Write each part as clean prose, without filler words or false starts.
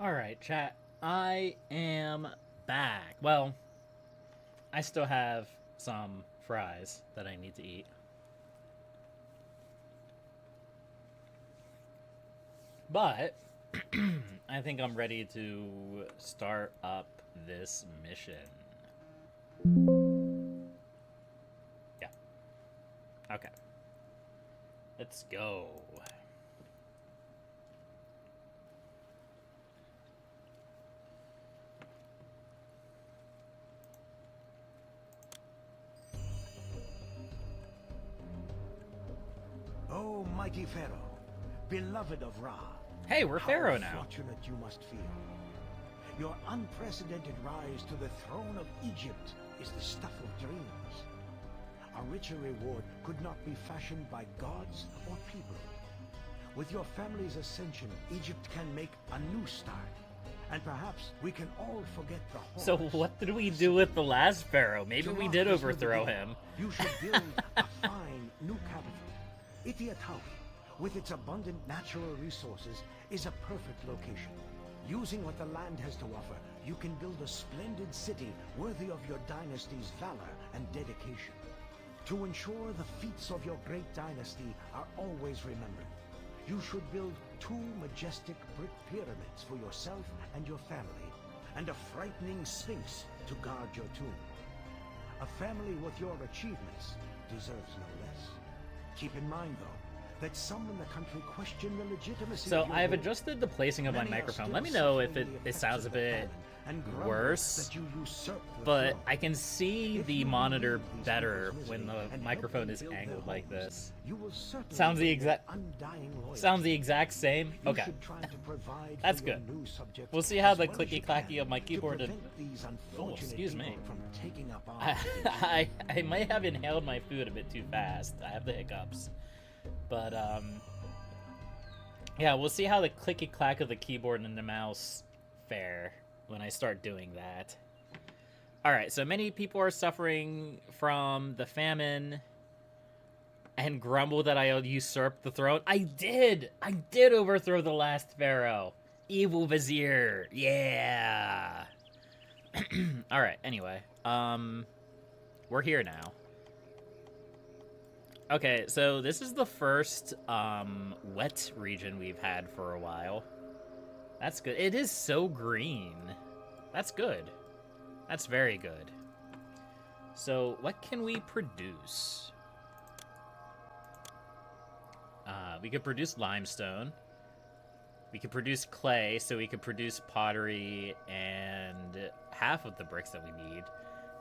Alright, chat. I am back. Well, I still have some fries that I need to eat. But I think I'm ready to start up this mission. Yeah. Okay. Let's go. Oh, mighty Pharaoh, beloved of Ra. Hey, we're Pharaoh now. How fortunate you must feel. Your unprecedented rise to the throne of Egypt is the stuff of dreams. A richer reward could not be fashioned by gods or people. With your family's ascension, Egypt can make a new start. And perhaps we can all forget the horrors. So what did we do with the last Pharaoh? Maybe we did overthrow him. You should build a fine new capital. Itjtawy, with its abundant natural resources, is a perfect location. Using what the land has to offer, you can build a splendid city worthy of your dynasty's valor and dedication. To ensure the feats of your great dynasty are always remembered, you should build 2 majestic brick pyramids for yourself and your family, and a frightening sphinx to guard your tomb. A family with your achievements deserves no less. Keep in mind, though, that some in the country question the legitimacy So of your I've rule. adjusted the placing of my Many are microphone. still Let me know if suffering the it effects sounds a of the bit famine and grumble worse, that you usurp the but throne. I can see If the you monitor relieve these better people's when misery the and microphone help is them build angled their like homes, this. you will certainly Sounds the gain exact undying loyalty. sounds the exact same. You Okay. should try to provide That's for your good. new subjects We'll see how as the well as you clicky-clacky can of my to keyboard and- prevent these Oh, unfortunate excuse me. people from taking up I, arms against you. I might have inhaled my food a bit too fast. I have the hiccups. But yeah, we'll see how the clicky clack of the keyboard and the mouse fare when I start doing that. Alright, so many people are suffering from the famine and grumble that I usurped the throne. I did! I did overthrow the last pharaoh. Evil vizier. Yeah. Alright, anyway. We're here now. Okay, so this is the first wet region we've had for a while. That's good. It is so green. That's good. That's very good. So what can we produce? We could produce limestone. We could produce clay, so we could produce pottery and half of the bricks that we need.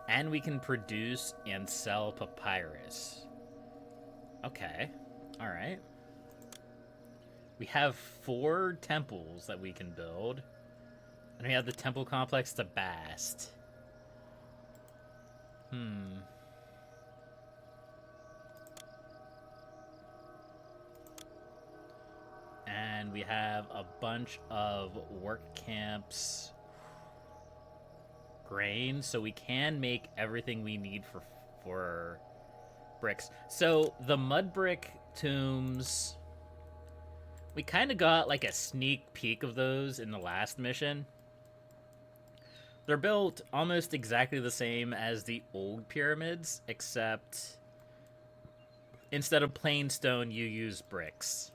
And we can produce and sell papyrus. Okay. Alright. We have 4 temples that we can build. And we have the temple complex to Bast. And we have a bunch of work camps. Grain, so we can make everything we need for bricks. So the mud brick tombs, we kind of got like a sneak peek of those in the last mission. They're built almost exactly the same as the old pyramids, except instead of plain stone, you use bricks.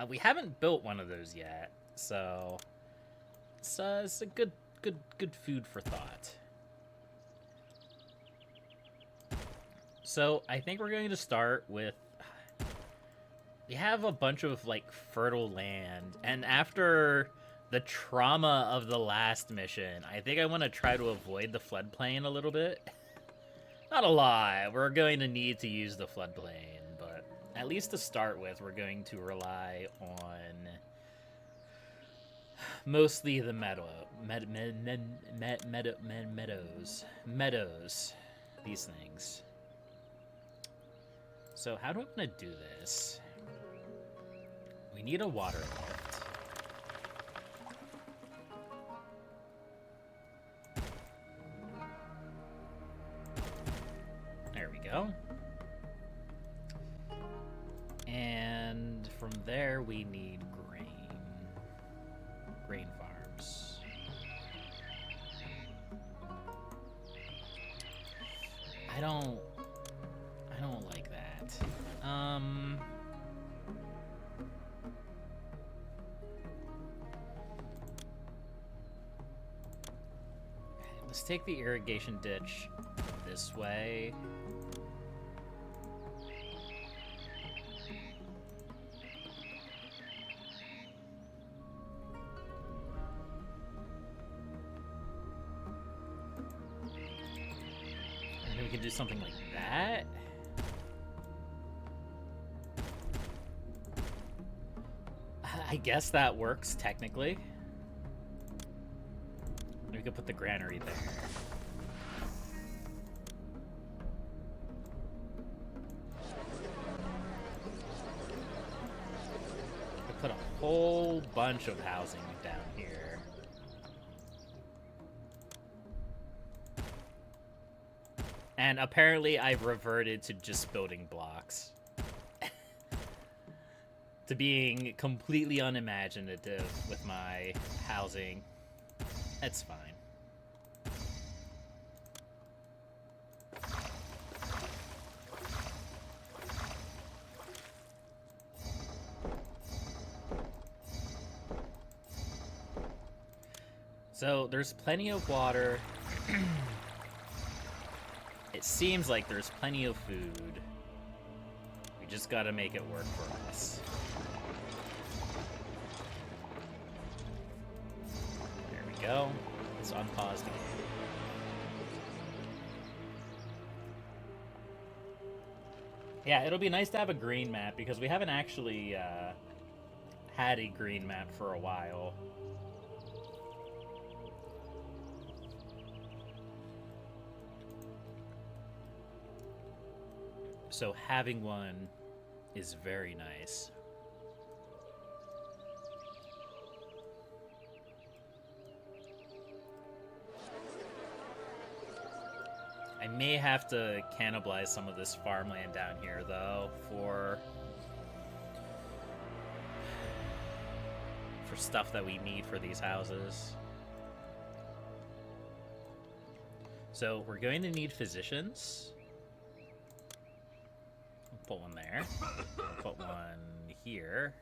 We haven't built one of those yet, so it's a good food for thought. So I think we're going to start with, we have a bunch of like fertile land, and after the trauma of the last mission, I think I want to try to avoid the floodplain a little bit. Not a lot. We're going to need to use the floodplain, but at least to start with, we're going to rely on mostly the meadows, these things. So how do I want to do this? We need a water lift. There we go. And from there we need grain. Grain farm. I don't like that. Let's take the irrigation ditch this way. And we can do something like that. I guess that works technically. We could put the granary there. We put a whole bunch of housing down here. And apparently I've reverted to just building blocks. To being completely unimaginative with my housing. That's fine. So there's plenty of water. It seems like there's plenty of food. We just gotta make it work for us. There we go. Let's unpause the game. Yeah, it'll be nice to have a green map because we haven't actually had a green map for a while. So having one is very nice. I may have to cannibalize some of this farmland down here, though, for stuff that we need for these houses. So we're going to need physicians. We'll put one there. We'll put one here.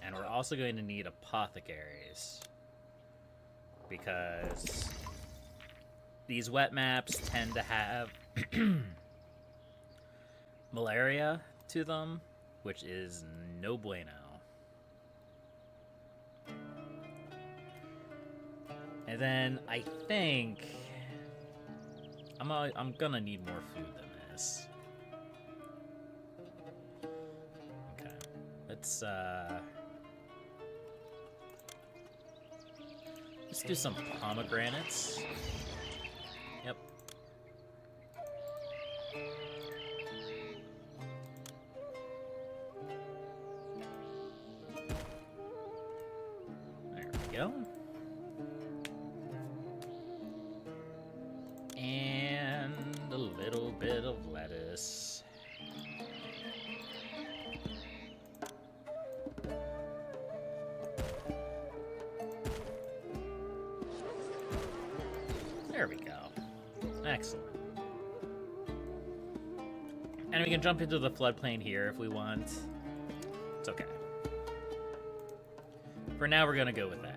And we're also going to need apothecaries. Because these wet maps tend to have malaria to them, which is no bueno. And then I think I'm gonna need more food than this. Okay, let's do some pomegranates. Yep. There we go. And a little bit of lettuce. There we go. Excellent. And we can jump into the floodplain here if we want. It's okay. For now, we're gonna go with that.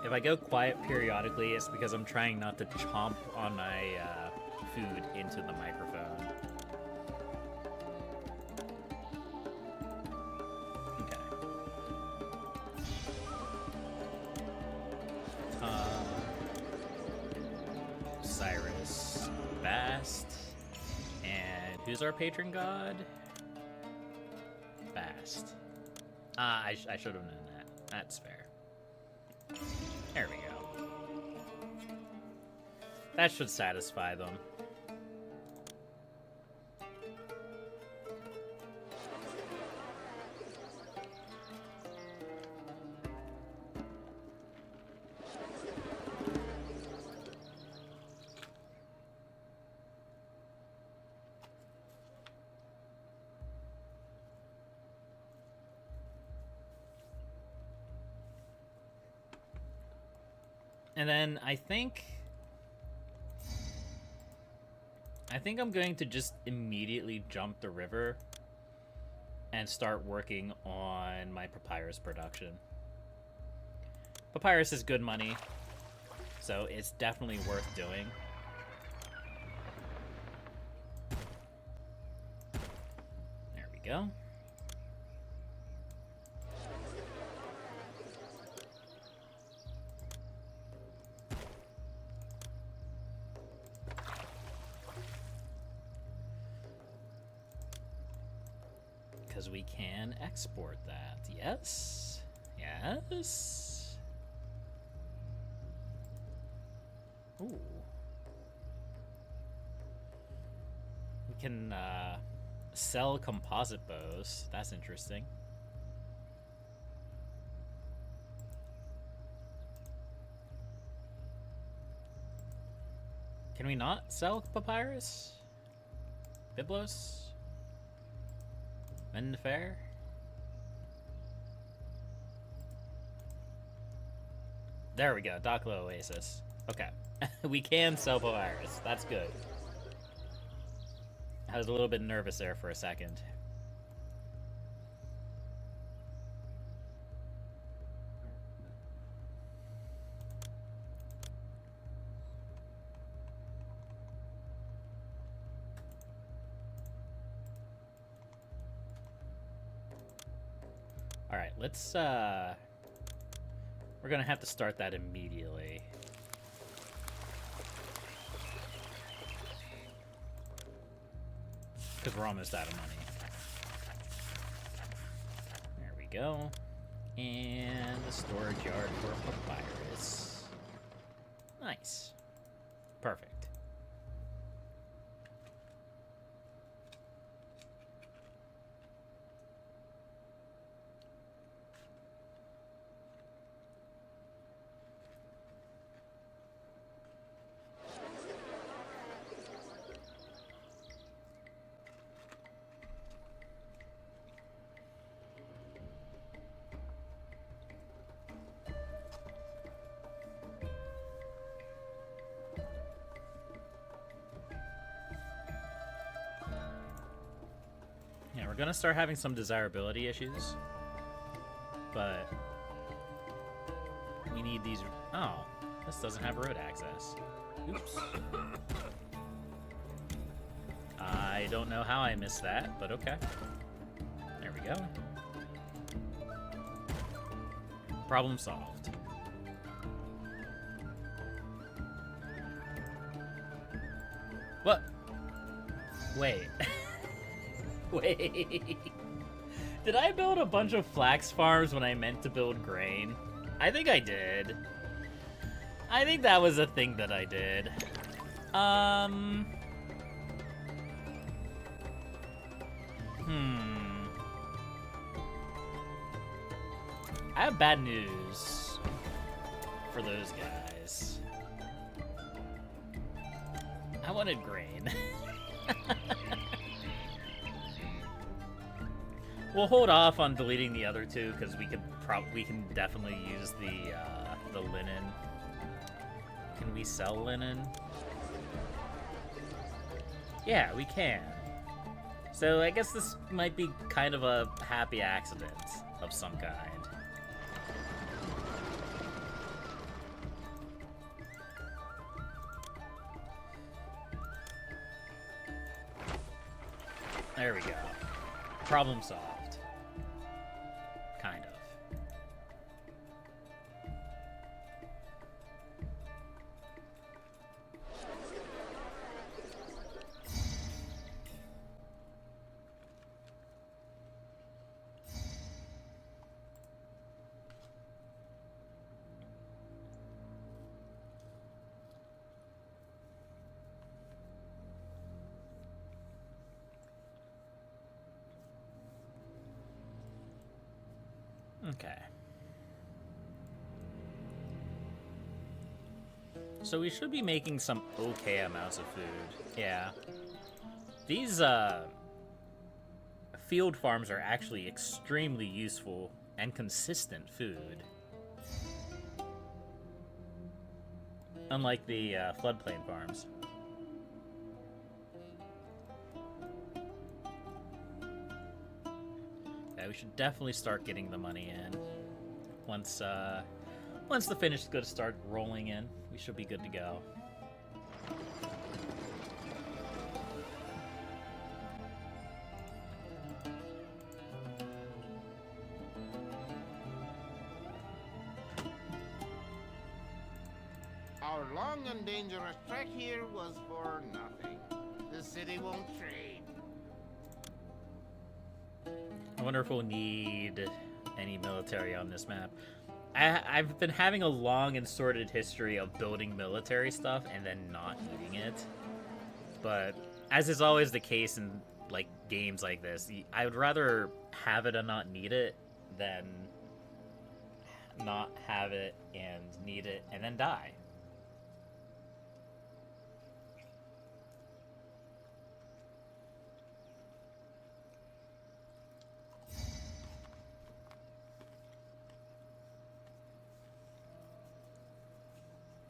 If I go quiet periodically, it's because I'm trying not to chomp on my food into the microphone. Okay. Cyrus Bast. And who's our patron god? Bast. I should have known that. That's fair. There we go. That should satisfy them. And then I think I'm going to just immediately jump the river and start working on my papyrus production. Papyrus is good money, so it's definitely worth doing. There we go. Because we can export that. Yes. Yes. Ooh. We can sell composite bows. That's interesting. Can we not sell papyrus? Biblos? Mend fair? There we go, Daklo Oasis. Okay. We can sell papyrus. That's good. I was a little bit nervous there for a second. Alright, let's, we're gonna have to start that immediately. Because we're almost out of money. There we go. And the storage yard for papyrus. Nice. Perfect. Yeah, we're gonna start having some desirability issues, but we need these. Oh, this doesn't have road access. Oops. I don't know how I missed that, but okay. There we go. Problem solved. What? Wait. Wait. Did I build a bunch of flax farms when I meant to build grain? I think I did. I think that was a thing that I did. I have bad news for those guys. I wanted grain. We'll hold off on deleting the other two because we can definitely use the linen. Can we sell linen? Yeah, we can. So I guess this might be kind of a happy accident of some kind. There we go. Problem solved. Kind of. Okay. So we should be making some okay amounts of food. Yeah. These field farms are actually extremely useful and consistent food. Unlike the floodplain farms. Yeah, we should definitely start getting the money in. Once the finished goods start rolling in, we should be good to go. Our long and dangerous trek here was for nothing. The city won't trade. I wonder if we'll need any military on this map. I've been having a long and sordid history of building military stuff and then not needing it. But as is always the case in like games like this, I would rather have it and not need it than not have it and need it and then die.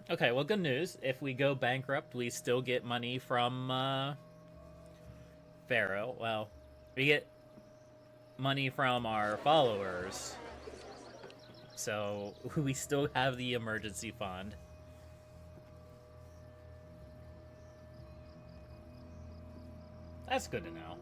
Okay, well, good news. If we go bankrupt, we still get money from Pharaoh. Well, we get money from our followers. So we still have the emergency fund. That's good to know.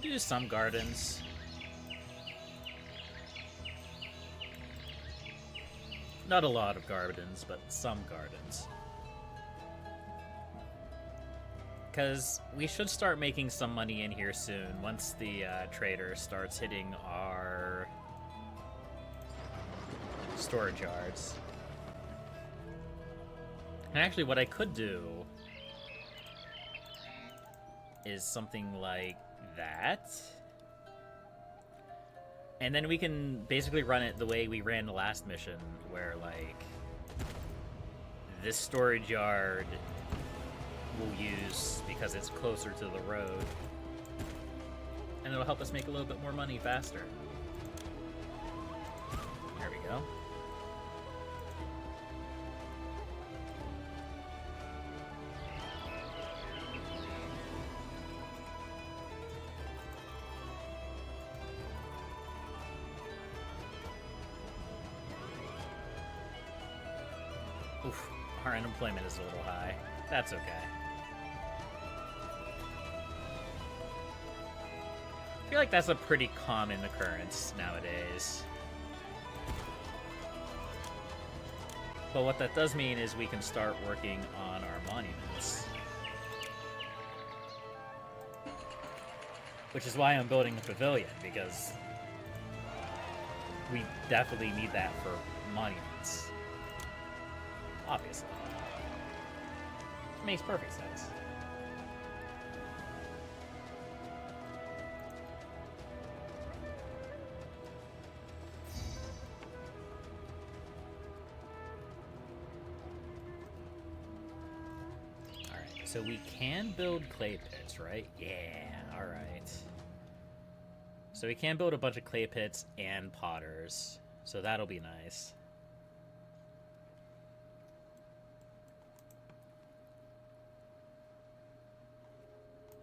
Do some gardens. Not a lot of gardens, but some gardens. Because we should start making some money in here soon once the trader starts hitting our storage yards. And actually, what I could do is something like that. And then we can basically run it the way we ran the last mission, where, like, this storage yard we'll use because it's closer to the road. And it'll help us make a little bit more money faster. There we go. Oof, our unemployment is a little high. That's okay. I feel like that's a pretty common occurrence nowadays. But what that does mean is we can start working on our monuments. Which is why I'm building a pavilion, because we definitely need that for monuments. Obviously. It makes perfect sense. Alright, so we can build clay pits, right? Yeah, alright. So we can build a bunch of clay pits and potters, so that'll be nice.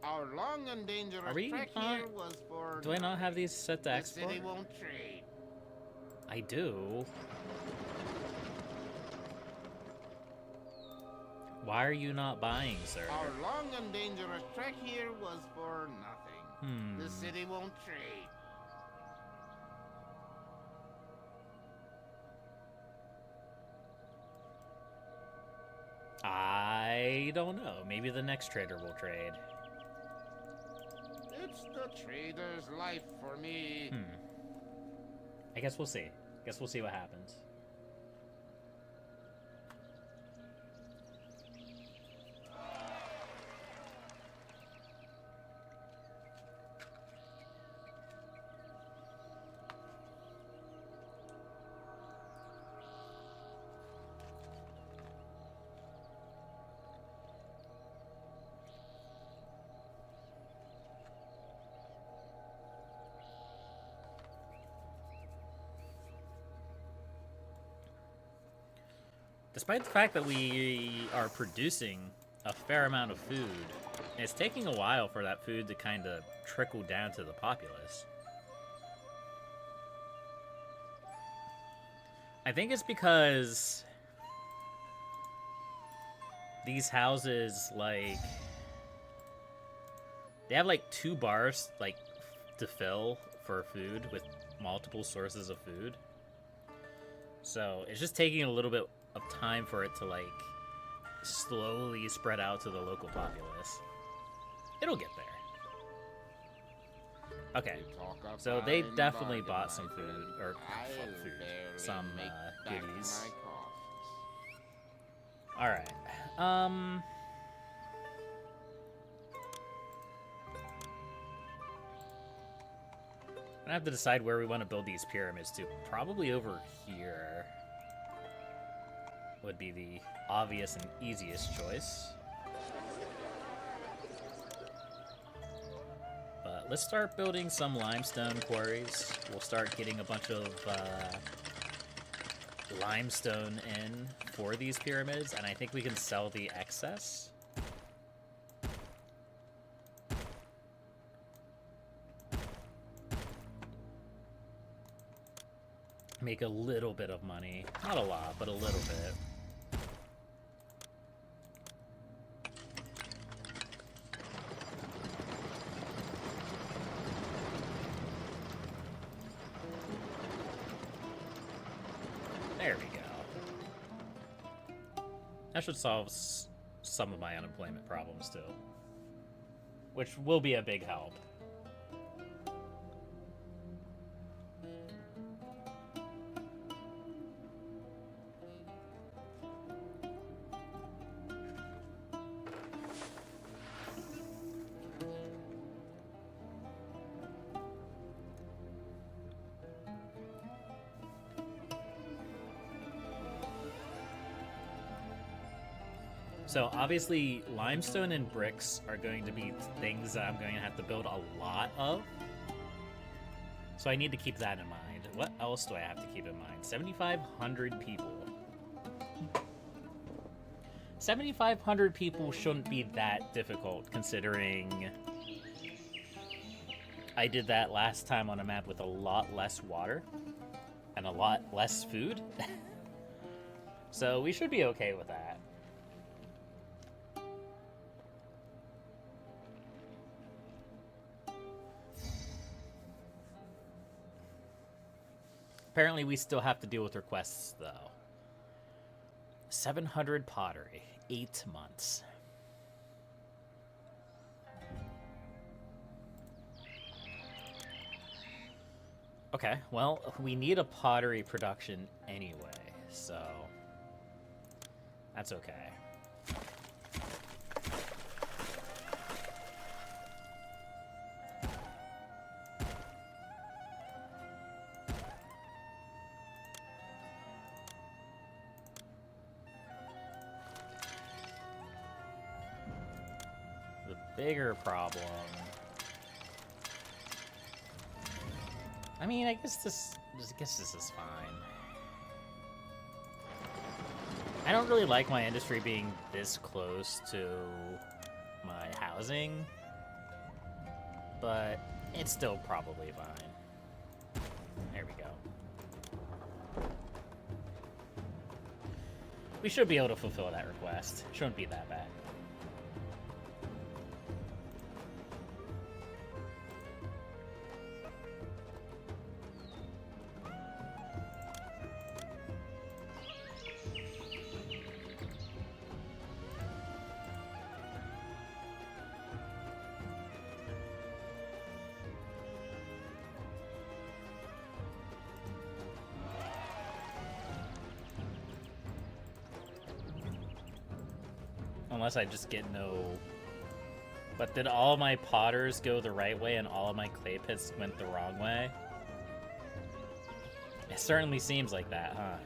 Our long and dangerous trek here was for do I not have these set to export? The city won't trade. I do. Why are you not buying, sir? Our long and dangerous trek here was for nothing. The city won't trade. I We don't know. Maybe the next trader will trade. It's the trader's life for me. I guess we'll see. Guess we'll see what happens. Despite the fact that we are producing a fair amount of food, it's taking a while for that food to kind of trickle down to the populace. I think it's because these houses, like, they have like 2 bars, like, to fill for food with multiple sources of food. So it's just taking a little bit of time for it to, like, slowly spread out to the local populace. It'll get there. Okay, so they definitely bought some food, or food, some goodies. Alright, I have to decide where we want to build these pyramids to. Probably over here would be the obvious and easiest choice. But let's start building some limestone quarries. We'll start getting a bunch of limestone in for these pyramids, and I think we can sell the excess. Make a little bit of money. Not a lot, but a little bit. There we go. That should solve some of my unemployment problems too, which will be a big help. So obviously limestone and bricks are going to be things that I'm going to have to build a lot of. So I need to keep that in mind. What else do I have to keep in mind? 7,500 people. 7,500 people shouldn't be that difficult considering I did that last time on a map with a lot less water and a lot less food. So we should be okay with that. Apparently, we still have to deal with requests, though. 700 pottery, 8 months. Okay, well, we need a pottery production anyway, so that's okay. Bigger problem. I mean, I guess this is fine. I don't really like my industry being this close to my housing, but it's still probably fine. There we go. We should be able to fulfill that request. Shouldn't be that bad. Unless I just get no... But did all my potters go the right way and all of my clay pits went the wrong way? It certainly seems like that, huh?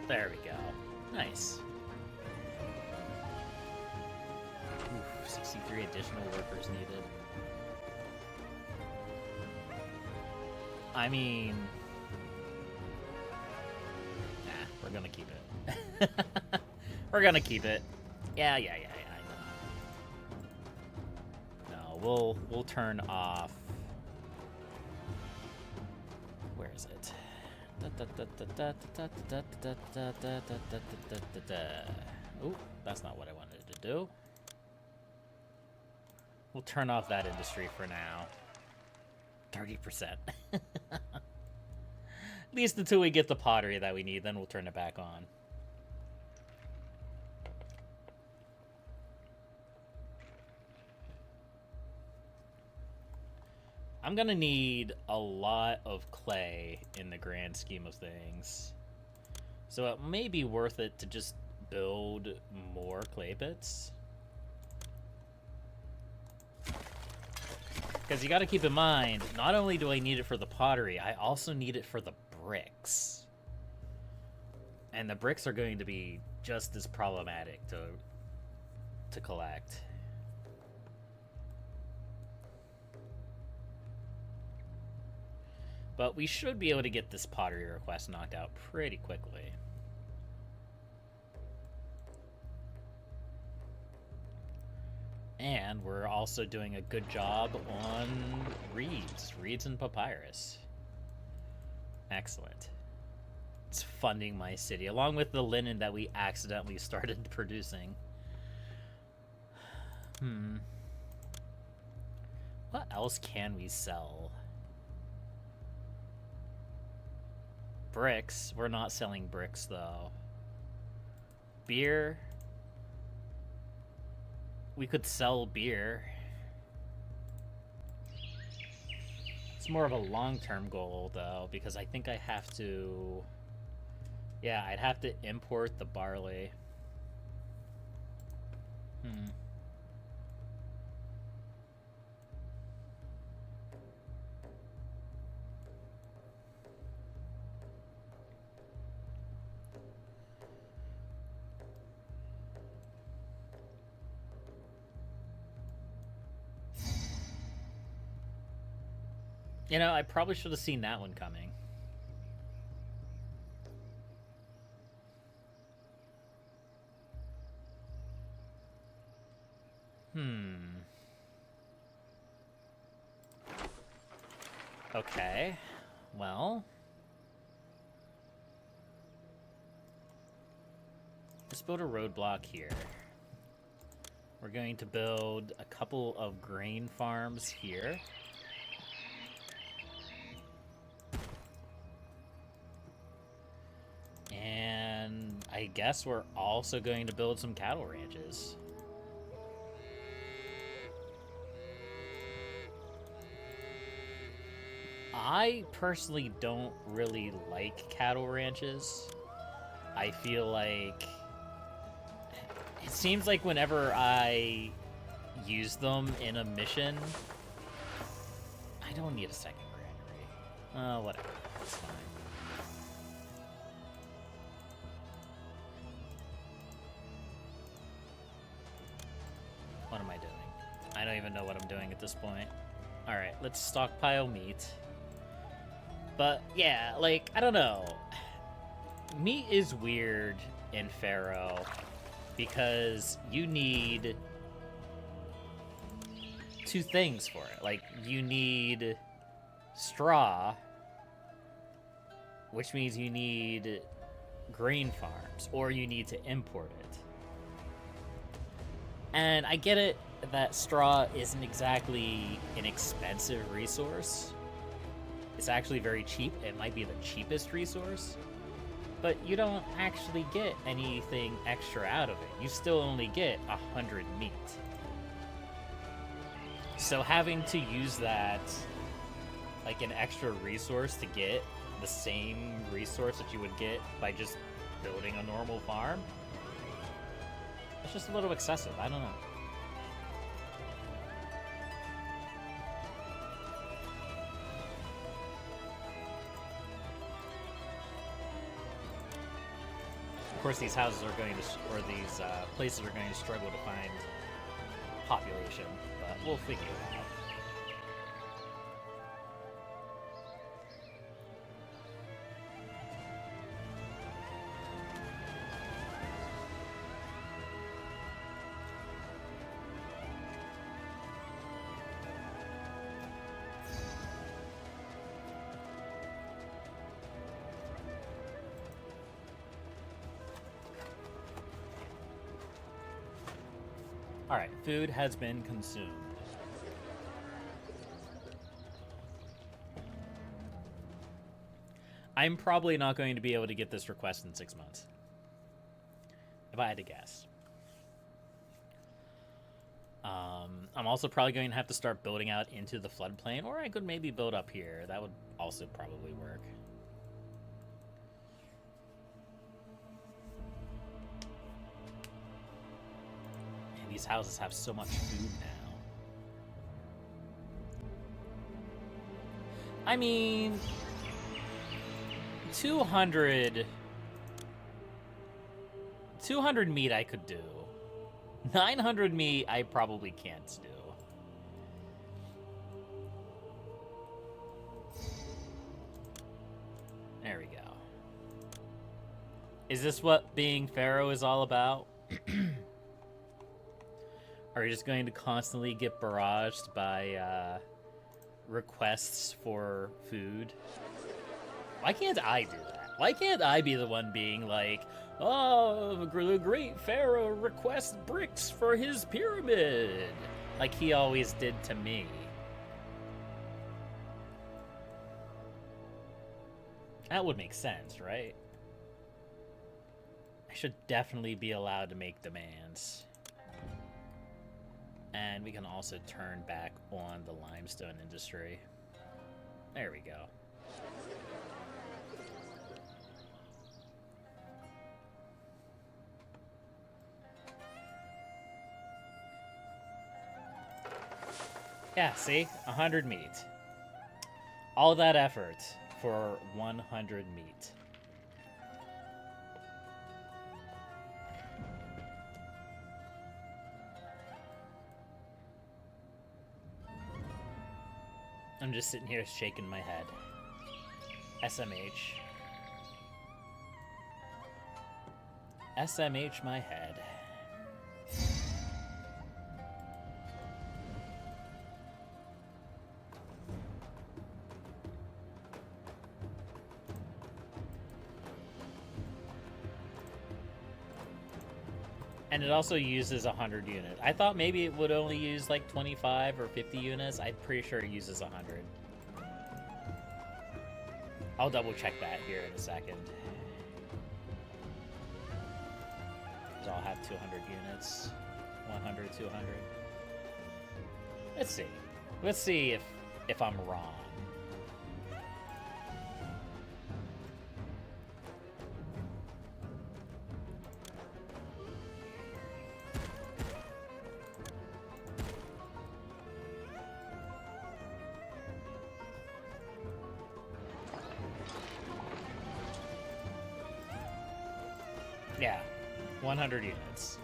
There we go. Nice. Oof, 63 additional workers needed. I mean... Nah, we're gonna keep it. We're gonna keep it. Yeah, I know. No, we'll turn off... Where is it? Oh, that's not what I wanted to do. We'll turn off that industry for now. 30%. At least until we get the pottery that we need, then we'll turn it back on. I'm gonna need a lot of clay in the grand scheme of things. So it may be worth it to just build more clay pits. Because you gotta keep in mind, not only do I need it for the pottery, I also need it for the bricks. And the bricks are going to be just as problematic to collect. But we should be able to get this pottery request knocked out pretty quickly. And we're also doing a good job on reeds and papyrus. Excellent. It's funding my city, along with the linen that we accidentally started producing. What else can we sell? Bricks. We're not selling bricks, though. Beer. We could sell beer. It's more of a long-term goal, though, because I think I have to... Yeah, I'd have to import the barley. You know, I probably should have seen that one coming. Okay. Well. Let's build a roadblock here. We're going to build a couple of grain farms here. And I guess we're also going to build some cattle ranches. I personally don't really like cattle ranches. I feel like... It seems like whenever I use them in a mission... I don't need a second granary. Whatever. It's fine. What am I doing? I don't even know what I'm doing at this point. Alright, let's stockpile meat. But, yeah, like, I don't know. Meat is weird in Pharaoh because you need two things for it. Like, you need straw, which means you need grain farms, or you need to import it. And I get it that straw isn't exactly an expensive resource. It's actually very cheap. It might be the cheapest resource. But you don't actually get anything extra out of it. You still only get 100 meat. So having to use that like an extra resource to get the same resource that you would get by just building a normal farm. It's just a little excessive. I don't know. Of course, these houses are going to, or these places are going to struggle to find population, but we'll figure it out. Alright, food has been consumed. I'm probably not going to be able to get this request in 6 months. If I had to guess. I'm also probably going to have to start building out into the floodplain, or I could maybe build up here. That would also probably work. These houses have so much food now. I mean, 200 meat I could do. 900 meat I probably can't do. There we go. Is this what being Pharaoh is all about? Are you just going to constantly get barraged by requests for food? Why can't I do that? Why can't I be the one being like, oh, the great Pharaoh requests bricks for his pyramid, like he always did to me? That would make sense, right? I should definitely be allowed to make demands. And we can also turn back on the limestone industry. There we go. Yeah, see? 100 meat. All that effort for 100 meat. I'm just sitting here shaking my head. SMH. SMH my head. And it also uses 100 units. I thought maybe it would only use like 25 or 50 units. I'm pretty sure it uses 100. I'll double check that here in a second. So I'll have 200 units. 100, 200. Let's see. Let's see if I'm wrong. Yeah, 100 units.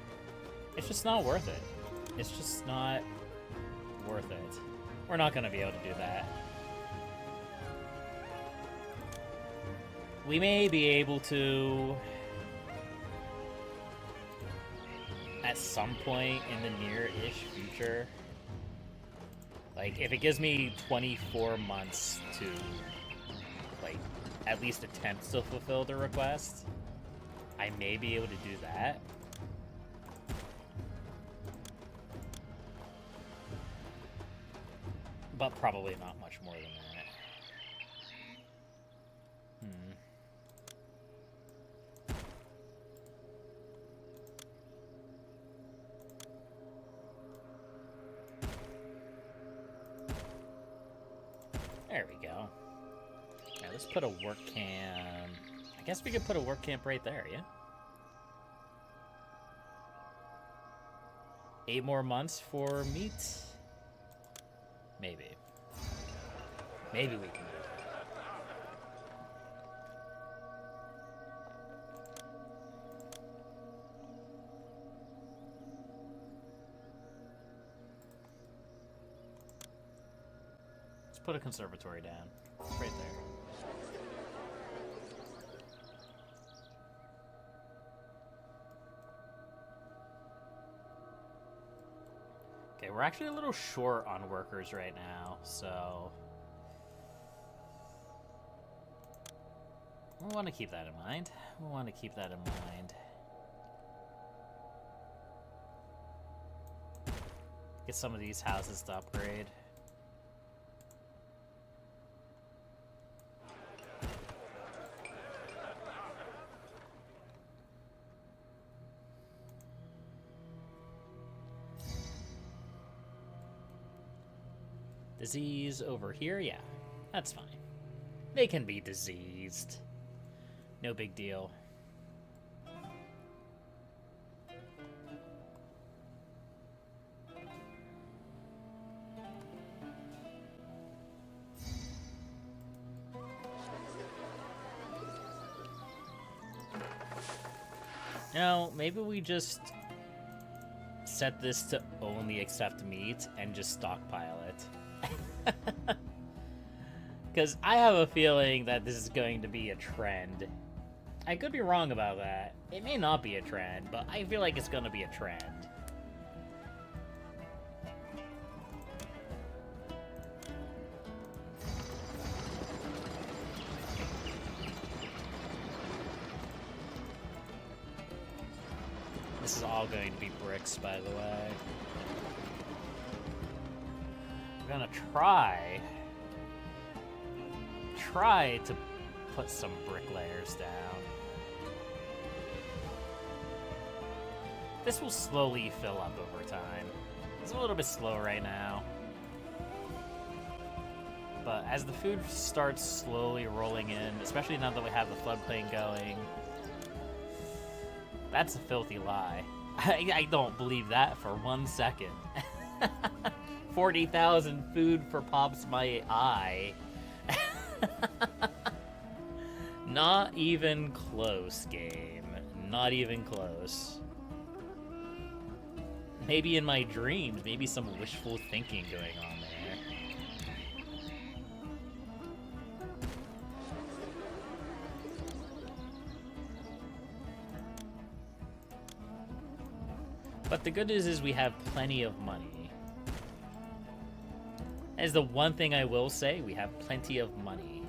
It's just not worth it. It's just not worth it. We're not going to be able to do that. We may be able to at some point in the near-ish future. Like, if it gives me 24 months to, like, at least attempt to fulfill the request, I may be able to do that. But probably not much more than that. There we go. Yeah, let's put a work camp. I guess we could put a work camp right there, yeah? 8 more months for meat? Maybe. Maybe we can do that. Let's put a conservatory down. Right there. Okay, we're actually a little short on workers right now, so we want to keep that in mind. We want to keep that in mind. Get some of these houses to upgrade. Disease over here? Yeah, that's fine. They can be diseased. No big deal. No, maybe we just set this to only accept meat and just stockpile it. Because I have a feeling that this is going to be a trend. I could be wrong about that. It may not be a trend, but I feel like it's going to be a trend. This is all going to be bricks, by the way. We're gonna try to put some brick layers down. This will slowly fill up over time. It's a little bit slow right now. But as the food starts slowly rolling in, especially now that we have the floodplain going, that's a filthy lie. I don't believe that for 1 second. 40,000 food for Pops My Eye. Not even close, game. Not even close. Maybe in my dreams, maybe some wishful thinking going on there. But the good news is we have plenty of money. That is the one thing I will say, we have plenty of money.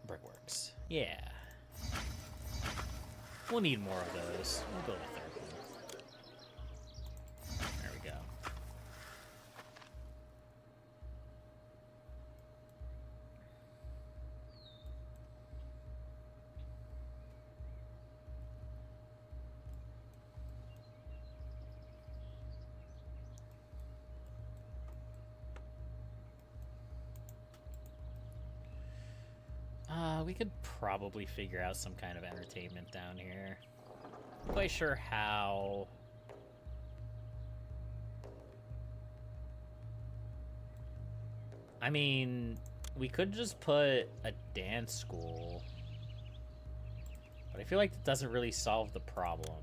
Brickworks. Yeah. We'll need more of those. We'll build a third one. There we go. We could probably figure out some kind of entertainment down here. Not quite sure how. I mean, we could just put a dance school, but I feel like it doesn't really solve the problem.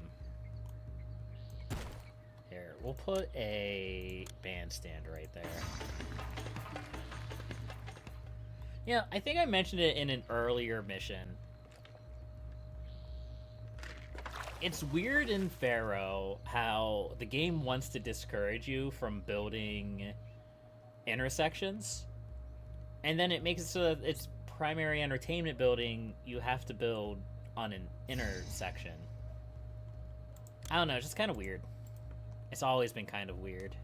Here, we'll put a bandstand right there. Yeah, I think I mentioned it in an earlier mission. It's weird in Pharaoh how the game wants to discourage you from building intersections, and then it makes it so that its primary entertainment building you have to build on an intersection. I don't know, it's just kind of weird. It's always been kind of weird.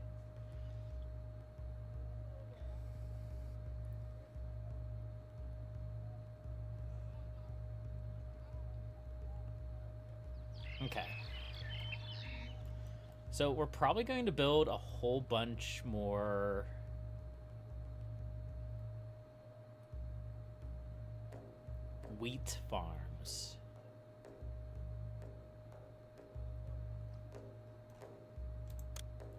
Okay. So we're probably going to build a whole bunch more wheat farms.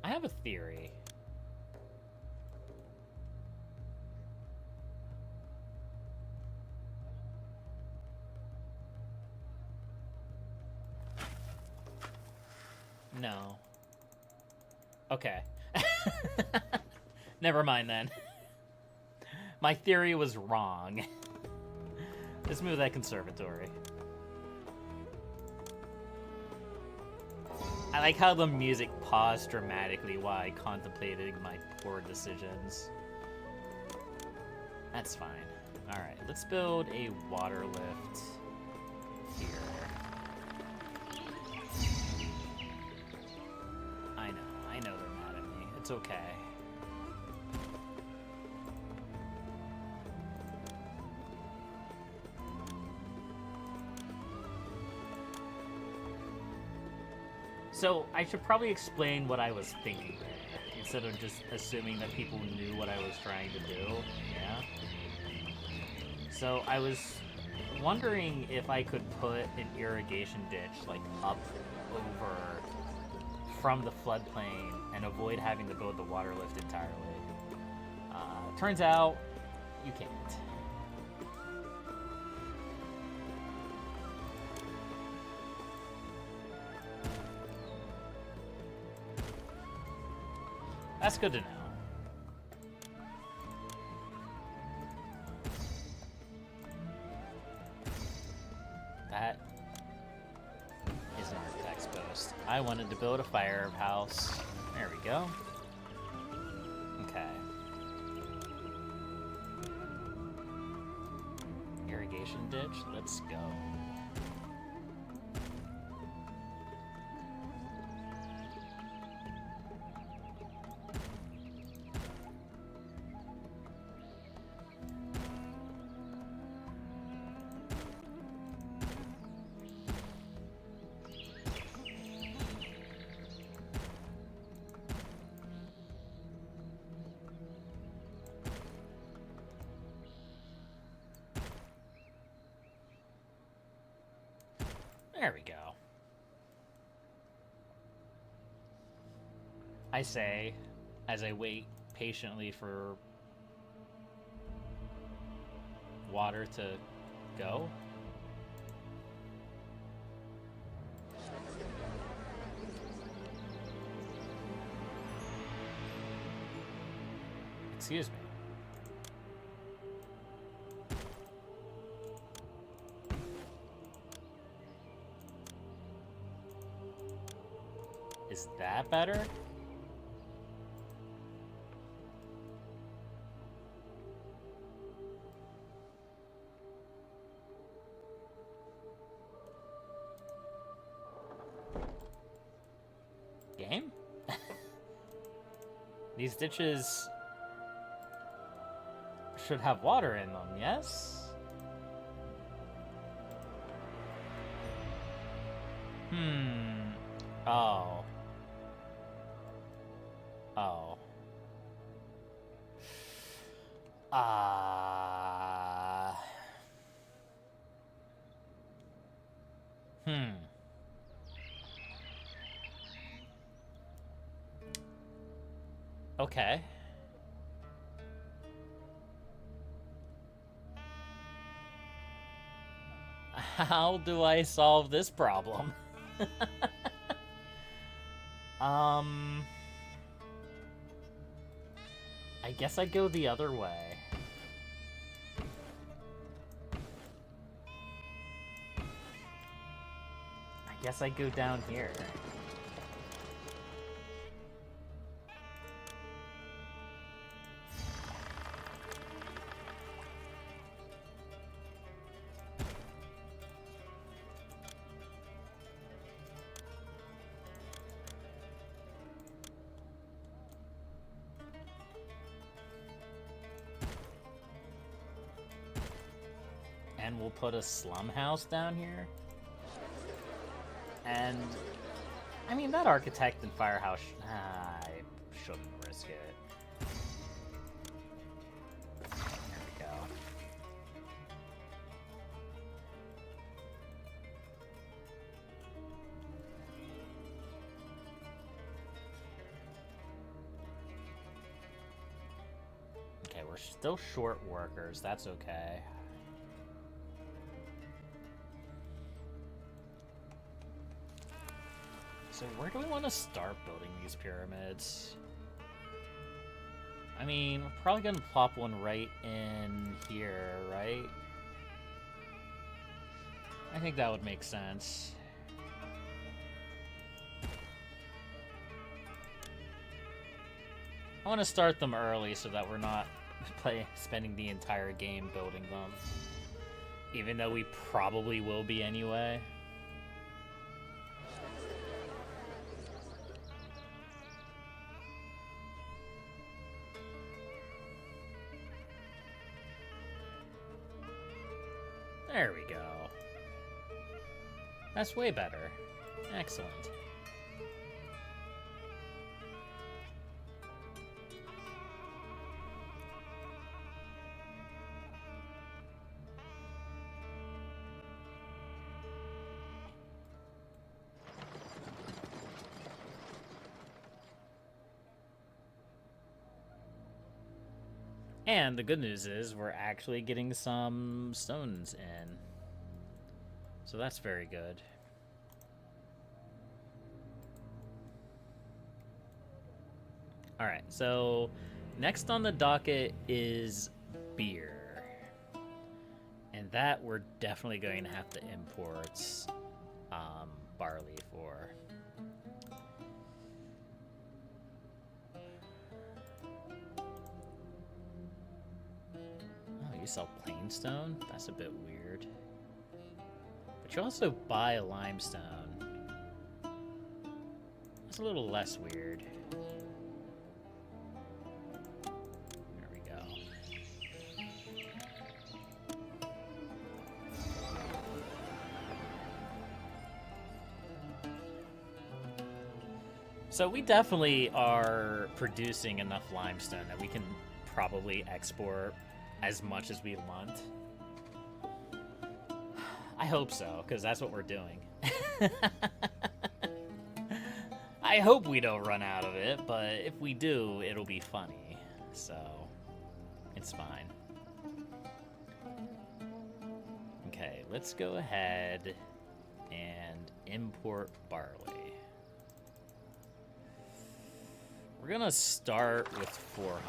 I have a theory. No. Okay. Never mind then. My theory was wrong. Let's move that conservatory. I like how the music paused dramatically while I contemplated my poor decisions. That's fine. Alright, let's build a water lift here. I know they're mad at me. It's okay. So, I should probably explain what I was thinking there, instead of just assuming that people knew what I was trying to do, yeah? So, I was wondering if I could put an irrigation ditch, like, up over from the floodplain and avoid having to build the water lift entirely. Turns out, you can't. That's good to know. That is an architect's post. I wanted to build a firehouse. There we go. Okay. Irrigation ditch, let's go. There we go. I say, as I wait patiently for water to go. Excuse me. Is that better? Game? These ditches should have water in them, yes? Oh. Oh. Okay. How do I solve this problem? I guess I go the other way. I guess I go down here. And we'll put a slum house down here. And I mean, that architect and firehouse, I shouldn't risk it. There we go. Okay, we're still short workers. That's okay. So where do we want to start building these pyramids? I mean, we're probably going to plop one right in here, right? I think that would make sense. I want to start them early so that we're not spending the entire game building them. Even though we probably will be anyway. There we go. That's way better. Excellent. And the good news is we're actually getting some stones in. So that's very good. Alright, so next on the docket is beer. And that we're definitely going to have to import barley for. You sell plain stone? That's a bit weird. But you also buy a limestone. That's a little less weird. There we go. So we definitely are producing enough limestone that we can probably export as much as we want. I hope so, because that's what we're doing. I hope we don't run out of it, but if we do, it'll be funny. So, it's fine. Okay, let's go ahead and import barley. We're gonna start with 400.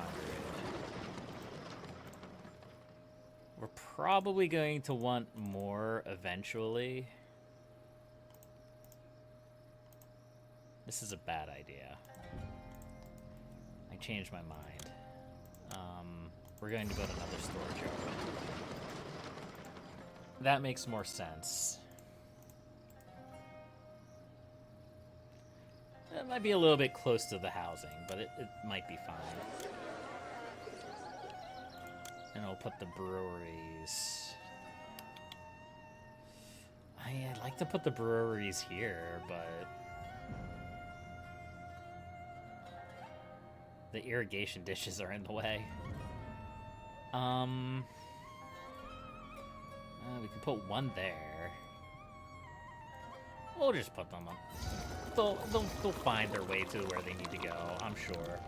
We're probably going to want more eventually. This is a bad idea. I changed my mind. We're going to build another storage area. That makes more sense. It might be a little bit close to the housing, but it might be fine. And I'll put the breweries. I'd like to put the breweries here, but the irrigation dishes are in the way. We can put one there. We'll just put them up. They'll find their way to where they need to go, I'm sure.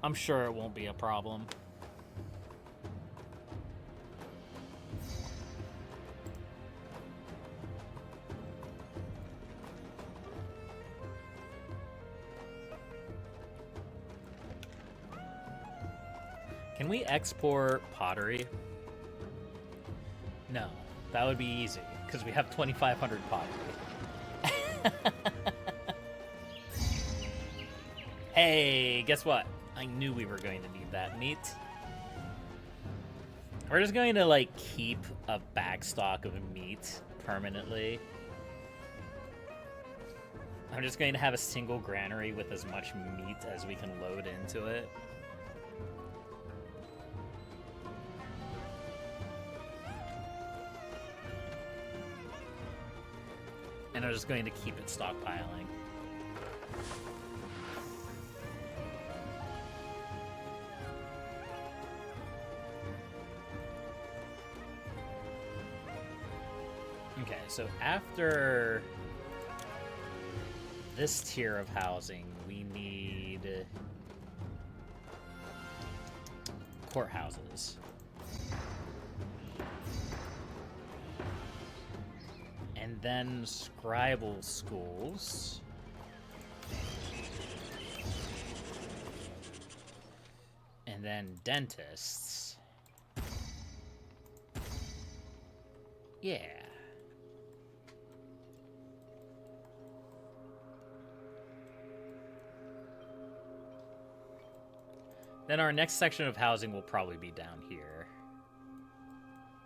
I'm sure it won't be a problem. Can we export pottery? No, that would be easy, because we have 2,500 pottery. Hey, guess what? I knew we were going to need that meat. We're just going to, like, keep a backstock of meat permanently. I'm just going to have a single granary with as much meat as we can load into it. And I'm just going to keep it stockpiling. Okay, so after this tier of housing, we need courthouses. And then scribal schools. And then dentists. Yeah. Then our next section of housing will probably be down here.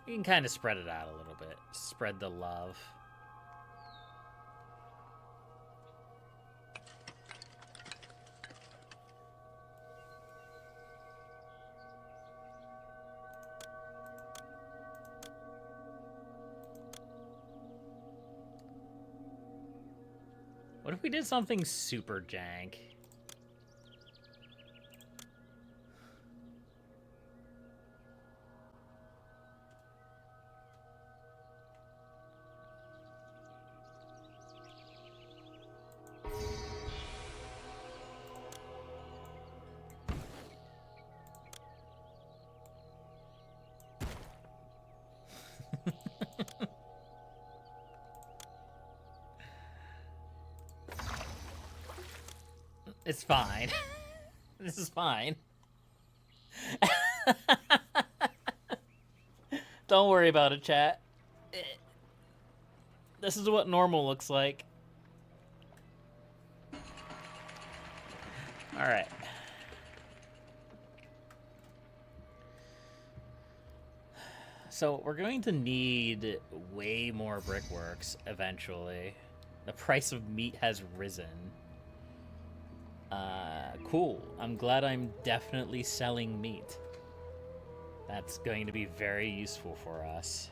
We can kind of spread it out a little bit. Spread the love. What if we did something super jank? It's fine. This is fine. Don't worry about it, chat. This is what normal looks like. Alright. So we're going to need way more brickworks eventually. The price of meat has risen. Cool. I'm glad I'm definitely selling meat. That's going to be very useful for us.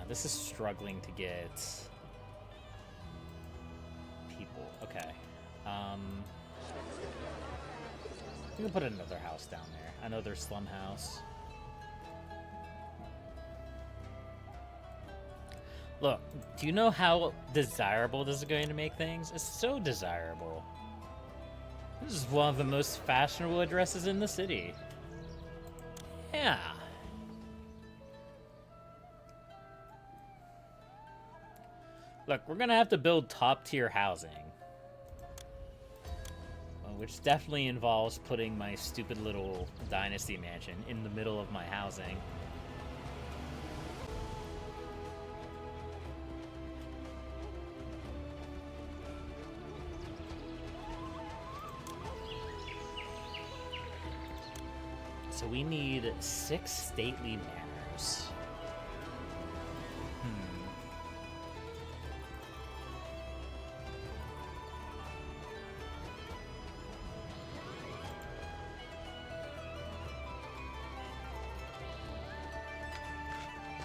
This is struggling to get people. Okay. We can put another house down there. Another slum house. Look, do you know how desirable this is going to make things? It's so desirable. This is one of the most fashionable addresses in the city. Yeah. Look, we're gonna have to build top-tier housing. Which definitely involves putting my stupid little dynasty mansion in the middle of my housing. So we need 6 stately manors.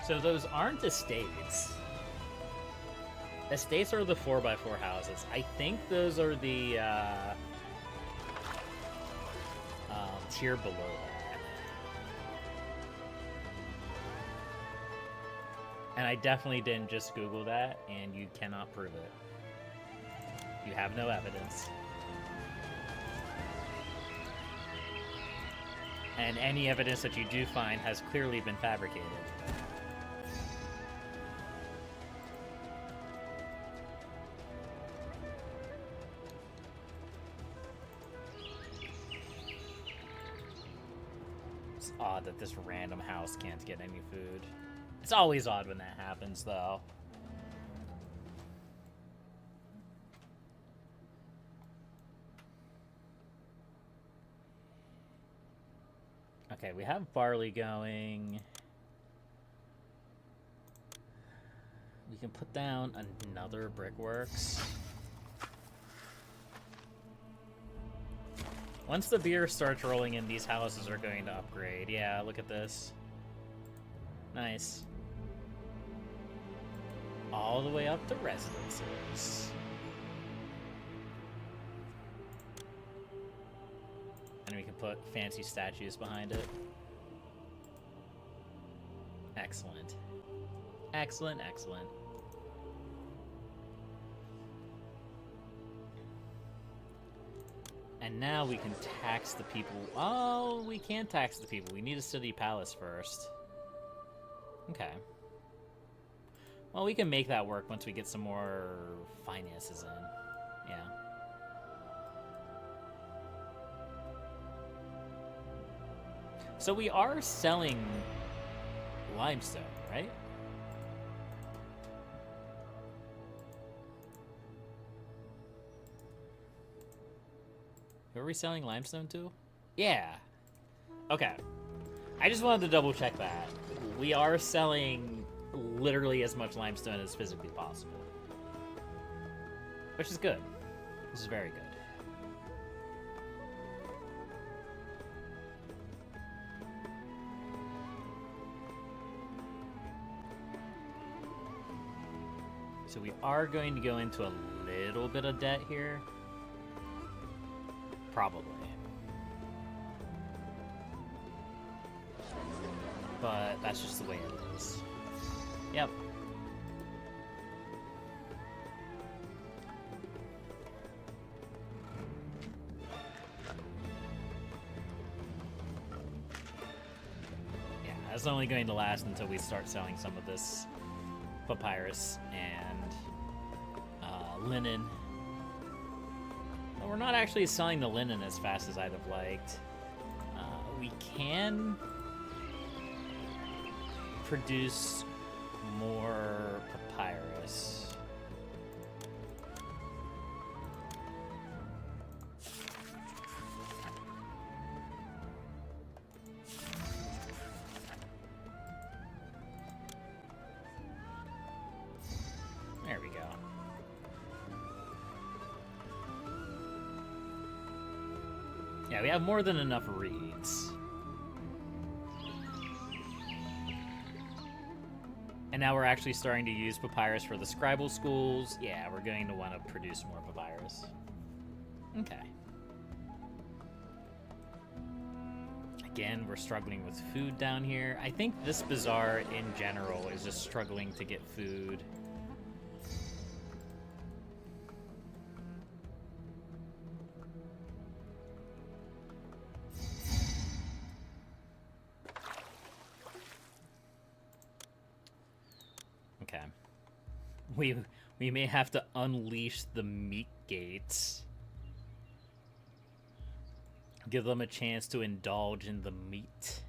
So those aren't estates. Estates are the 4x4 houses. I think those are the tier below that. And I definitely didn't just Google that, and you cannot prove it. You have no evidence. And any evidence that you do find has clearly been fabricated. It's odd that this random house can't get any food. It's always odd when that happens, though. Okay, we have barley going. We can put down another brickworks. Once the beer starts rolling in, these houses are going to upgrade. Yeah, look at this. Nice. All the way up to residences. And we can put fancy statues behind it. Excellent. Excellent, excellent. And now we can tax the people. Oh, we can tax the people. We need a city palace first. Okay. Well, we can make that work once we get some more finances in. Yeah. So we are selling limestone, right? Who are we selling limestone to? Yeah. Okay. I just wanted to double check that. We are selling literally as much limestone as physically possible. Which is good. This is very good. So we are going to go into a little bit of debt here. Probably. But that's just the way it is. Yep. Yeah, that's only going to last until we start selling some of this papyrus and linen. Well, we're not actually selling the linen as fast as I'd have liked. We can produce more papyrus. There we go. Yeah, we have more than enough reeds. And now we're actually starting to use papyrus for the scribal schools. Yeah, we're going to want to produce more papyrus. Okay. Again, we're struggling with food down here. I think this bazaar in general is just struggling to get food. Okay. We may have to unleash the meat gates. Give them a chance to indulge in the meat.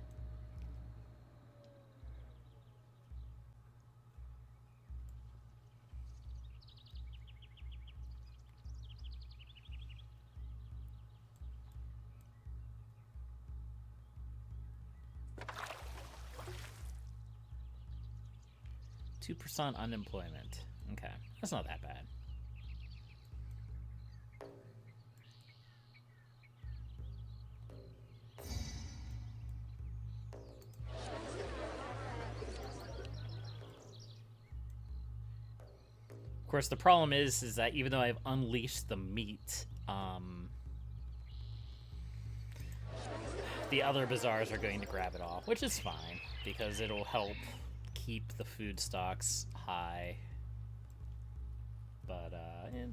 %2 unemployment. Okay, that's not that bad. Of course, the problem is that even though I've unleashed the meat, the other bazaars are going to grab it off, which is fine because it'll help keep the food stocks high. But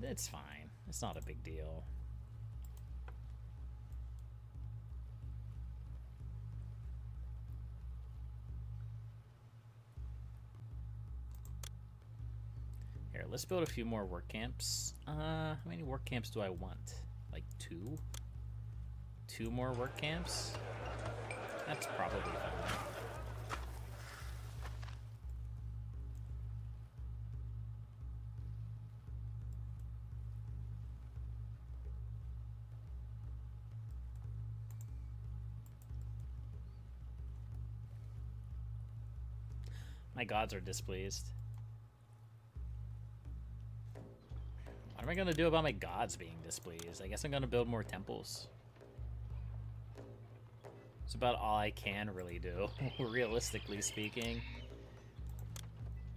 it's fine. It's not a big deal. Here, let's build a few more work camps. How many work camps do I want? Like 2? 2 more work camps? That's probably fine. My gods are displeased. What am I going to do about my gods being displeased? I guess I'm going to build more temples. It's about all I can really do, realistically speaking.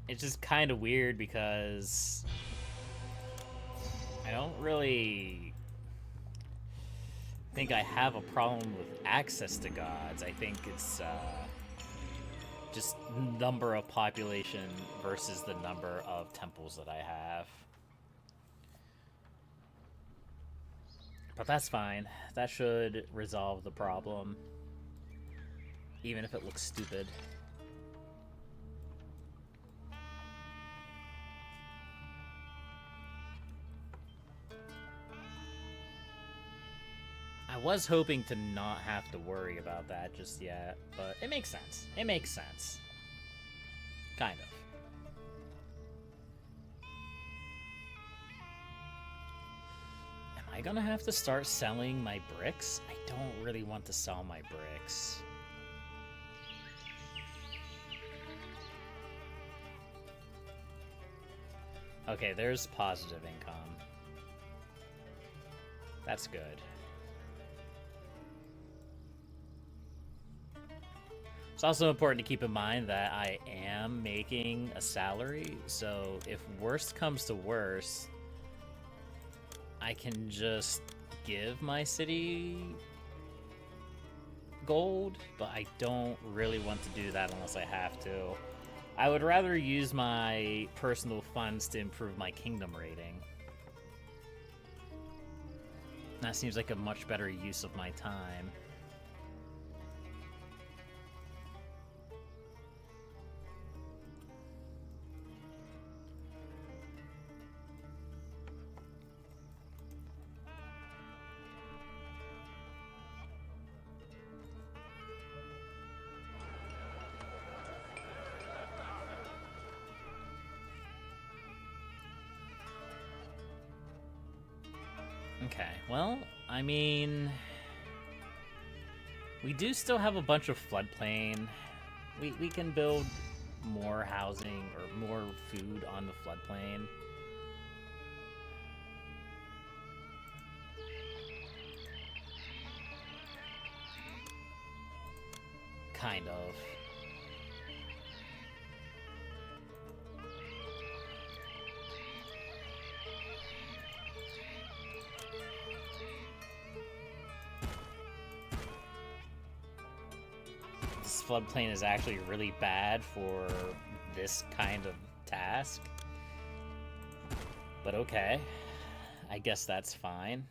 It's just kind of weird because I don't really think I have a problem with access to gods. I think it's just number of population versus the number of temples that I have. But that's fine. That should resolve the problem. Even if it looks stupid. I was hoping to not have to worry about that just yet, but it makes sense. It makes sense. Kind of. Am I gonna have to start selling my bricks? I don't really want to sell my bricks. Okay, there's positive income. That's good. It's also important to keep in mind that I am making a salary, so if worst comes to worst, I can just give my city gold, but I don't really want to do that unless I have to. I would rather use my personal funds to improve my kingdom rating. That seems like a much better use of my time. Okay, well, I mean, we do still have a bunch of floodplain. We can build more housing or more food on the floodplain. Kind of. This floodplain is actually really bad for this kind of task. But okay. I guess that's fine.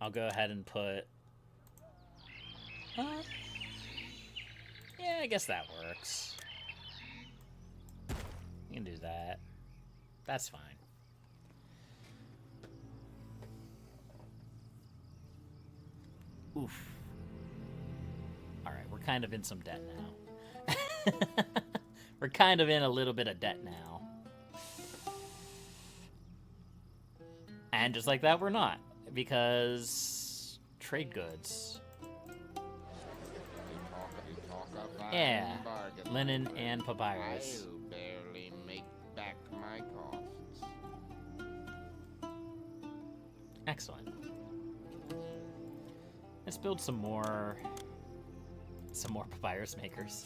I'll go ahead and put... yeah, I guess that works. You can do that. That's fine. Oof. Alright, we're kind of in some debt now. We're kind of in a little bit of debt now. And just like that, we're not. Because... trade goods. Yeah, linen and papyrus. I'll barely make back my costs. Excellent. Let's build some more papyrus makers.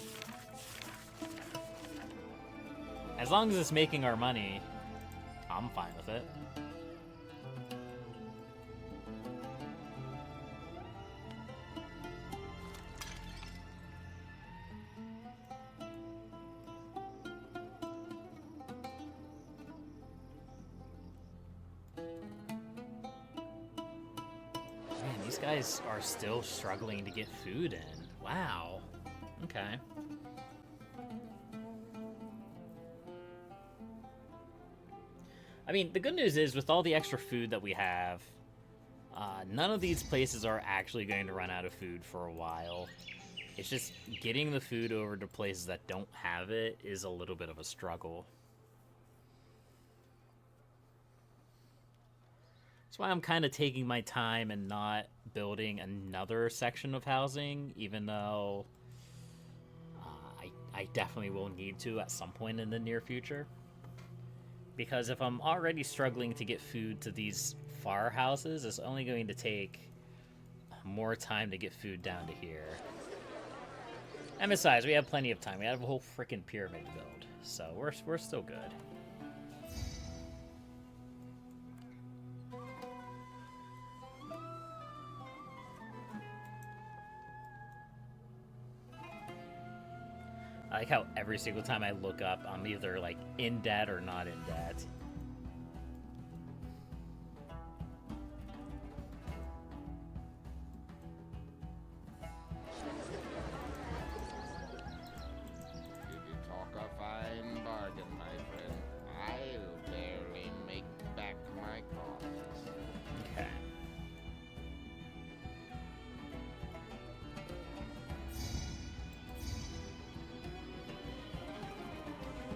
As long as it's making our money, I'm fine with it. These guys are still struggling to get food in. Wow. Okay. I mean, the good news is, with all the extra food that we have, none of these places are actually going to run out of food for a while. It's just getting the food over to places that don't have it is a little bit of a struggle. That's why I'm kind of taking my time and not building another section of housing, even though I definitely will need to at some point in the near future. Because if I'm already struggling to get food to these far houses, it's only going to take more time to get food down to here. And besides, we have plenty of time. We have a whole freaking pyramid to build, so we're still good. I like how every single time I look up, I'm either like in debt or not in debt.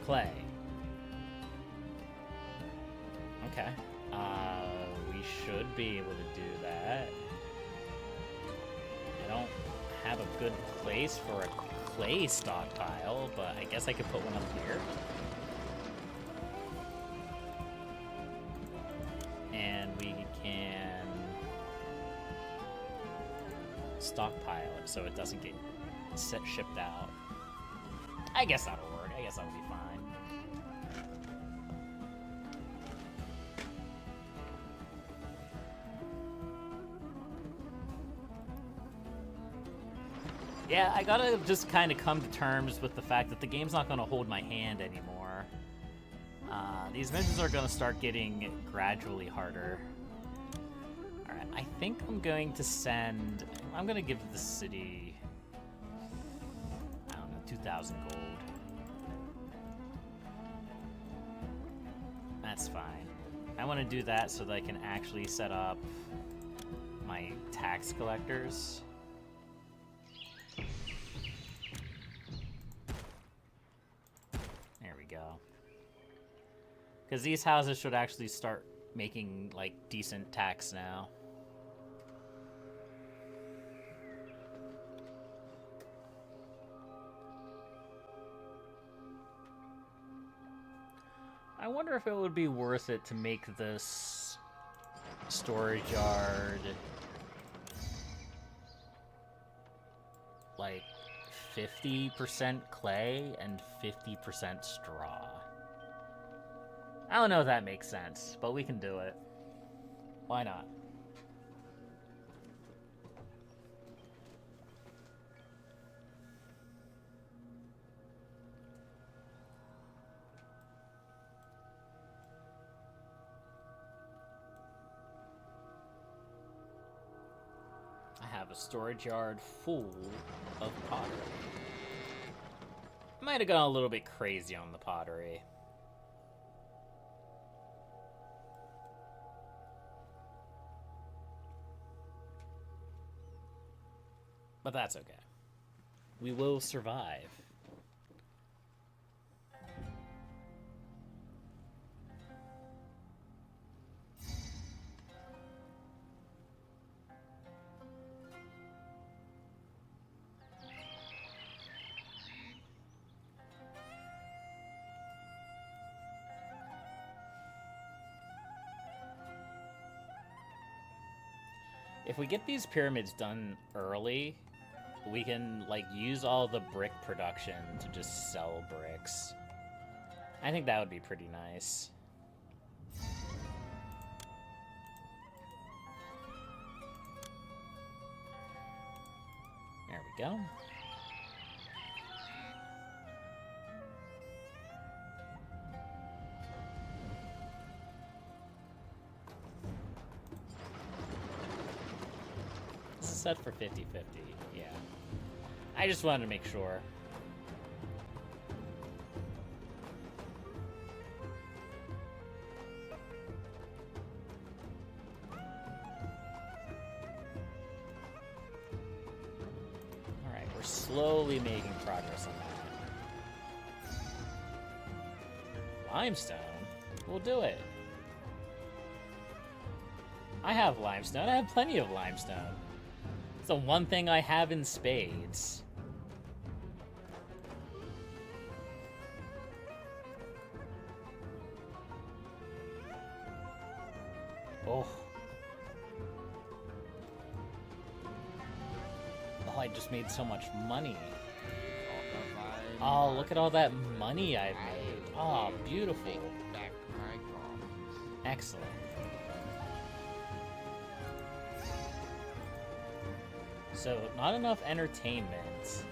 Clay. Okay. We should be able to do that. I don't have a good place for a clay stockpile, but I guess I could put one up here. And we can stockpile it so it doesn't get shipped out. I guess that'll work. I guess that'll be fine. Yeah, I gotta just kind of come to terms with the fact that the game's not gonna hold my hand anymore. These missions are gonna start getting gradually harder. Alright, I think I'm going to send... I'm gonna give the city... I don't know, 2,000 gold. That's fine. I want to do that so that I can actually set up my tax collectors. There we go. Because these houses should actually start making, like, decent tax now. I wonder if it would be worth it to make this storage yard like 50% clay and 50% straw. I don't know if that makes sense, but we can do it. Why not? I have a storage yard full of pottery. Might have gone a little bit crazy on the pottery. But that's okay. We will survive. If we get these pyramids done early, we can, like, use all the brick production to just sell bricks. I think that would be pretty nice. There we go. This is set for 50-50, yeah. I just wanted to make sure. Alright, we're slowly making progress on that. Limestone? We'll do it. I have limestone. I have plenty of limestone. It's the one thing I have in spades. Oh. just made so much money. Talk of Oh, look at all that money I've made. Oh, beautiful. Take back my promise. Excellent. So, not enough entertainment.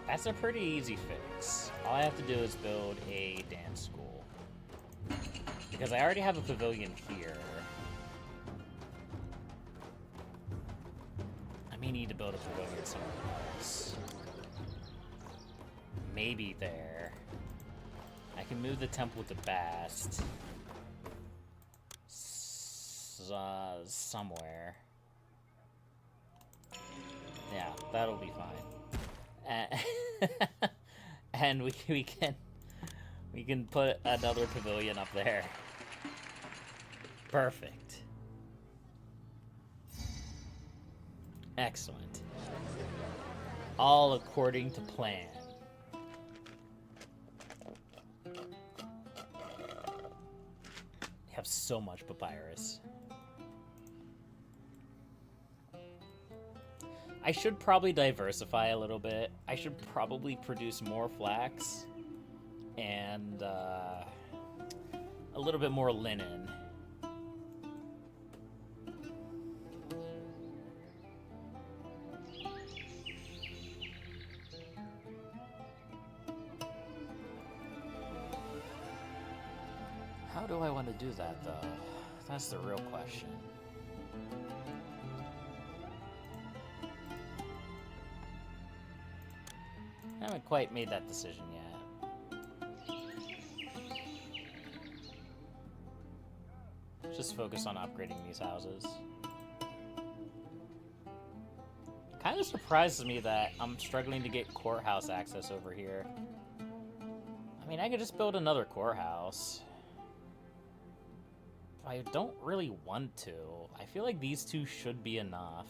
That's a pretty easy fix. All I have to do is build a dance school. Because I already have a pavilion here. I may need to build a pavilion somewhere else. Maybe there. I can move the temple to Bast. Somewhere. Yeah, that'll be fine. And we can put another pavilion up there. Perfect. Excellent. All according to plan. We have so much papyrus. I should probably diversify a little bit. I should probably produce more flax and a little bit more linen. How do I want to do that, though? That's the real question. I haven't quite made that decision yet. Just focus on upgrading these houses. Kind of surprises me that I'm struggling to get courthouse access over here. I mean, I could just build another courthouse. I don't really want to. I feel like these two should be enough.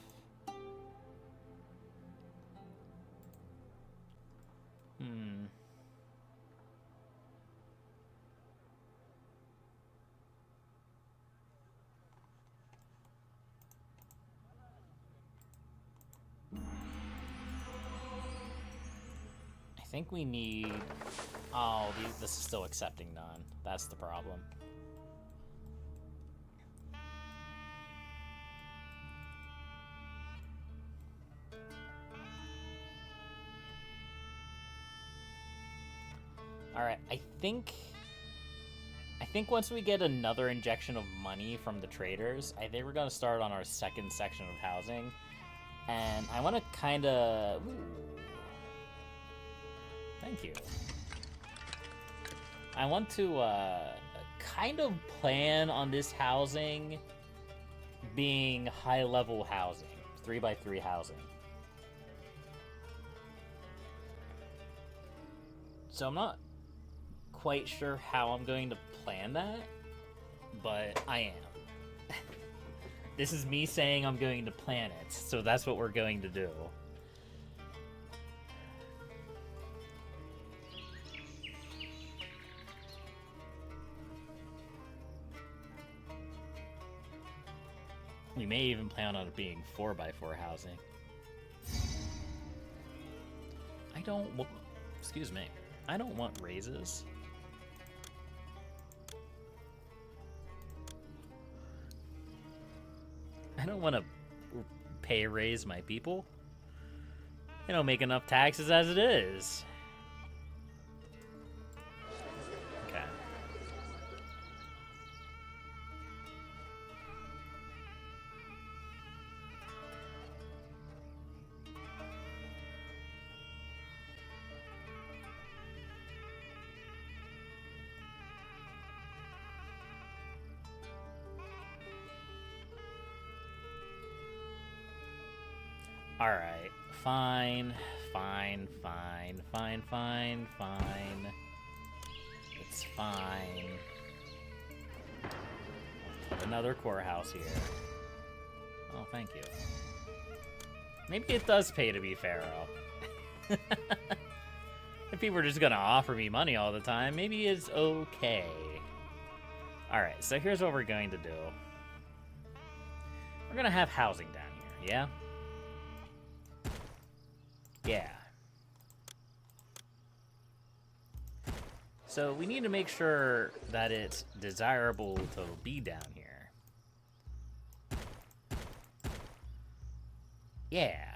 I think we need... Oh, this is still accepting none. That's the problem. Alright, I think once we get another injection of money from the traders, I think we're going to start on our second section of housing. And I want to kind of... Thank you. I want to kind of plan on this housing being high-level housing. 3x3 housing. So I'm not quite sure how I'm going to plan that, but I am. This is me saying I'm going to plan it, so that's what we're going to do. We may even plan on it being 4x4 housing. Excuse me. I don't want raises. I don't want to pay raise my people. They don't make enough taxes as it is. Okay. Alright, fine. It's fine. Put another courthouse here. Oh, thank you. Maybe it does pay to be Pharaoh. If people are just gonna offer me money all the time, maybe it's okay. Alright, so here's what we're going to do. We're gonna have housing down here, yeah? Yeah. So we need to make sure that it's desirable to be down here. Yeah.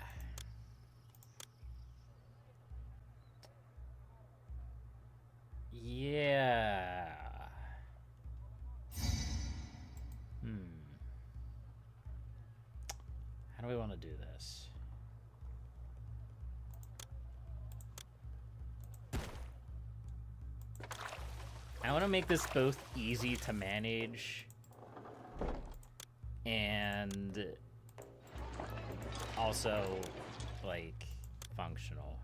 Yeah. How do we want to do this? I want to make this both easy to manage and also, like, functional.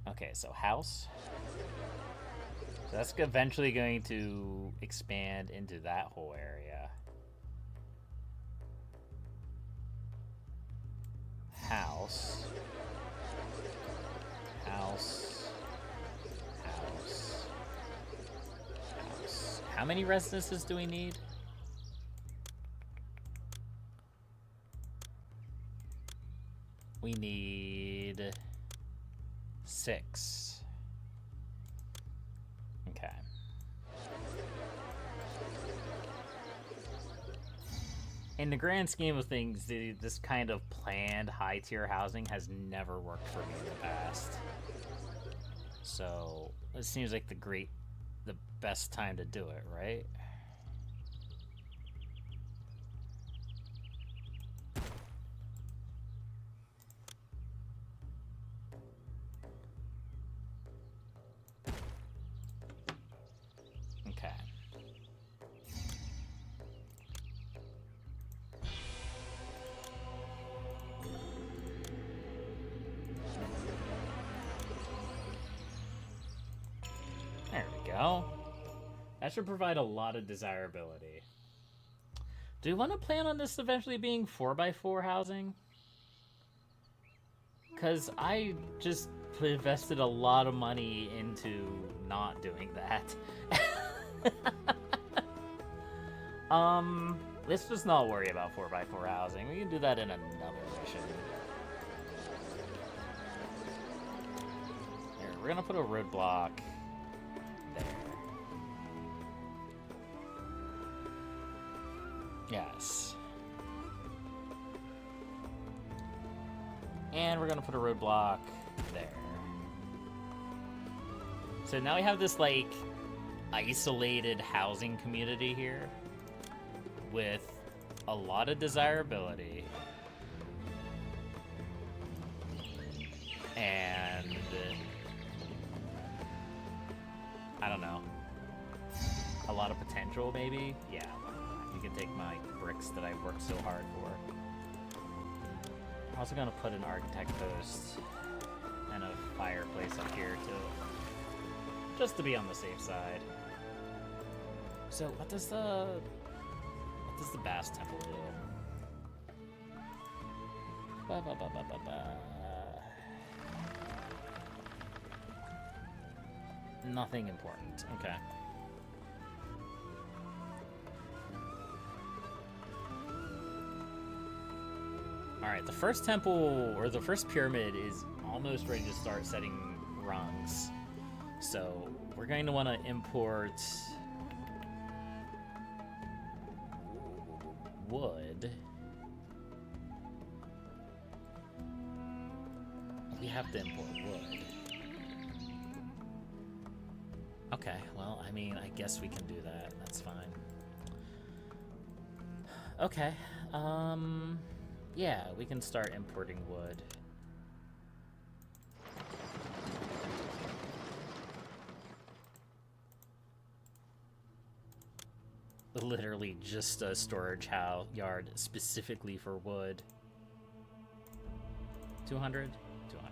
Okay, so house. So that's eventually going to expand into that whole area. House. House. House. House. How many residences do we need? We need 6. Okay. In the grand scheme of things, this kind of planned high-tier housing has never worked for me in the past. So, it seems like the best time to do it, right? Okay. There we go. That should provide a lot of desirability. Do we want to plan on this eventually being 4x4 housing? Because I just invested a lot of money into not doing that. Let's just not worry about 4x4 housing. We can do that in another mission. Here, we're gonna put a roadblock there. Yes. And we're gonna put a roadblock there. So now we have this, like, isolated housing community here with a lot of desirability. And I don't know. A lot of potential, maybe? Yeah, you can take my bricks that I worked so hard for. I'm also gonna put an architect post and a fireplace up here too, just to be on the safe side. So what does the Bass Temple do? Ba, ba, ba, ba, ba, ba. Nothing important. Okay. Alright, the first temple, or the first pyramid, is almost ready to start setting rungs. So, we're going to want to import wood. We have to import wood. Okay, well, I mean, I guess we can do that. That's fine. Okay, yeah, we can start importing wood. Literally just a storage yard specifically for wood. 200? 200.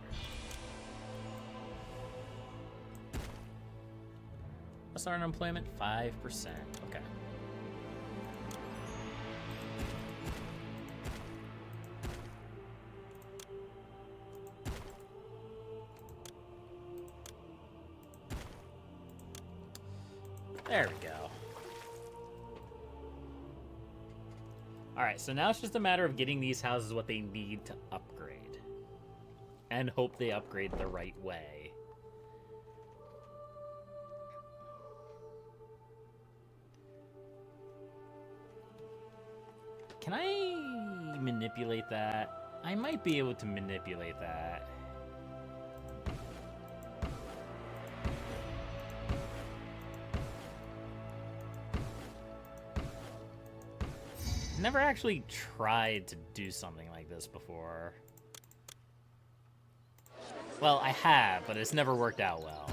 What's our unemployment? 5%. Okay. There we go. Alright, so now it's just a matter of getting these houses what they need to upgrade. And hope they upgrade the right way. Can I manipulate that? I might be able to manipulate that. Never actually tried to do something like this before. Well, I have, but it's never worked out well.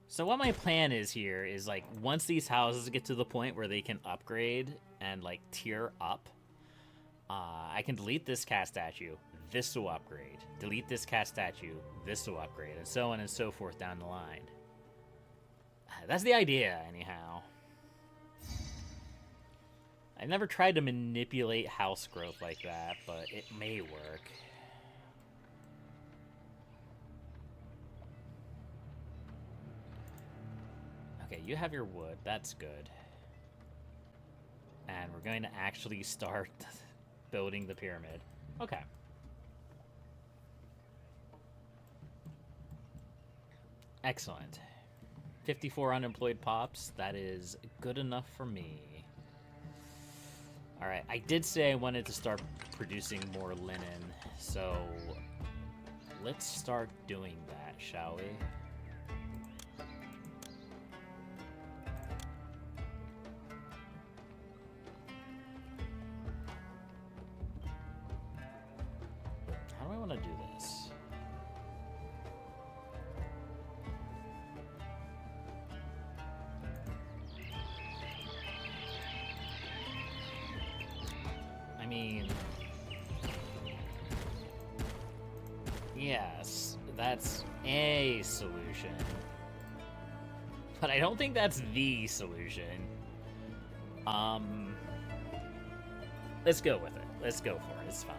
So what my plan is here is, like, once these houses get to the point where they can upgrade and, like, tier up, I can delete this cat statue, this will upgrade. Delete this cat statue, this will upgrade, and so on and so forth down the line. That's the idea, anyhow. I've never tried to manipulate house growth like that, but it may work. Okay, you have your wood. That's good. And we're going to actually start building the pyramid. Okay. Excellent. 54 unemployed pops. That is good enough for me. Alright, I did say I wanted to start producing more linen, so let's start doing that, shall we? How do I want to do this? I mean, yes, that's a solution. But I don't think that's the solution. Let's go with it. Let's go for it. It's fine.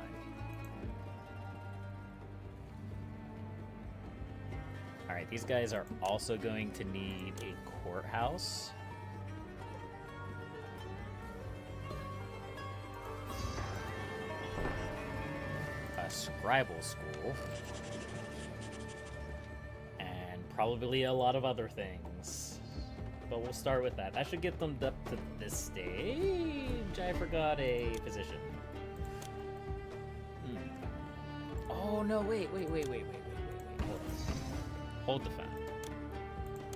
Alright, these guys are also going to need a courthouse. A scribal school. And probably a lot of other things. But we'll start with that. That should get them up to this stage. I forgot a physician. Oh, no, wait. Hold the phone.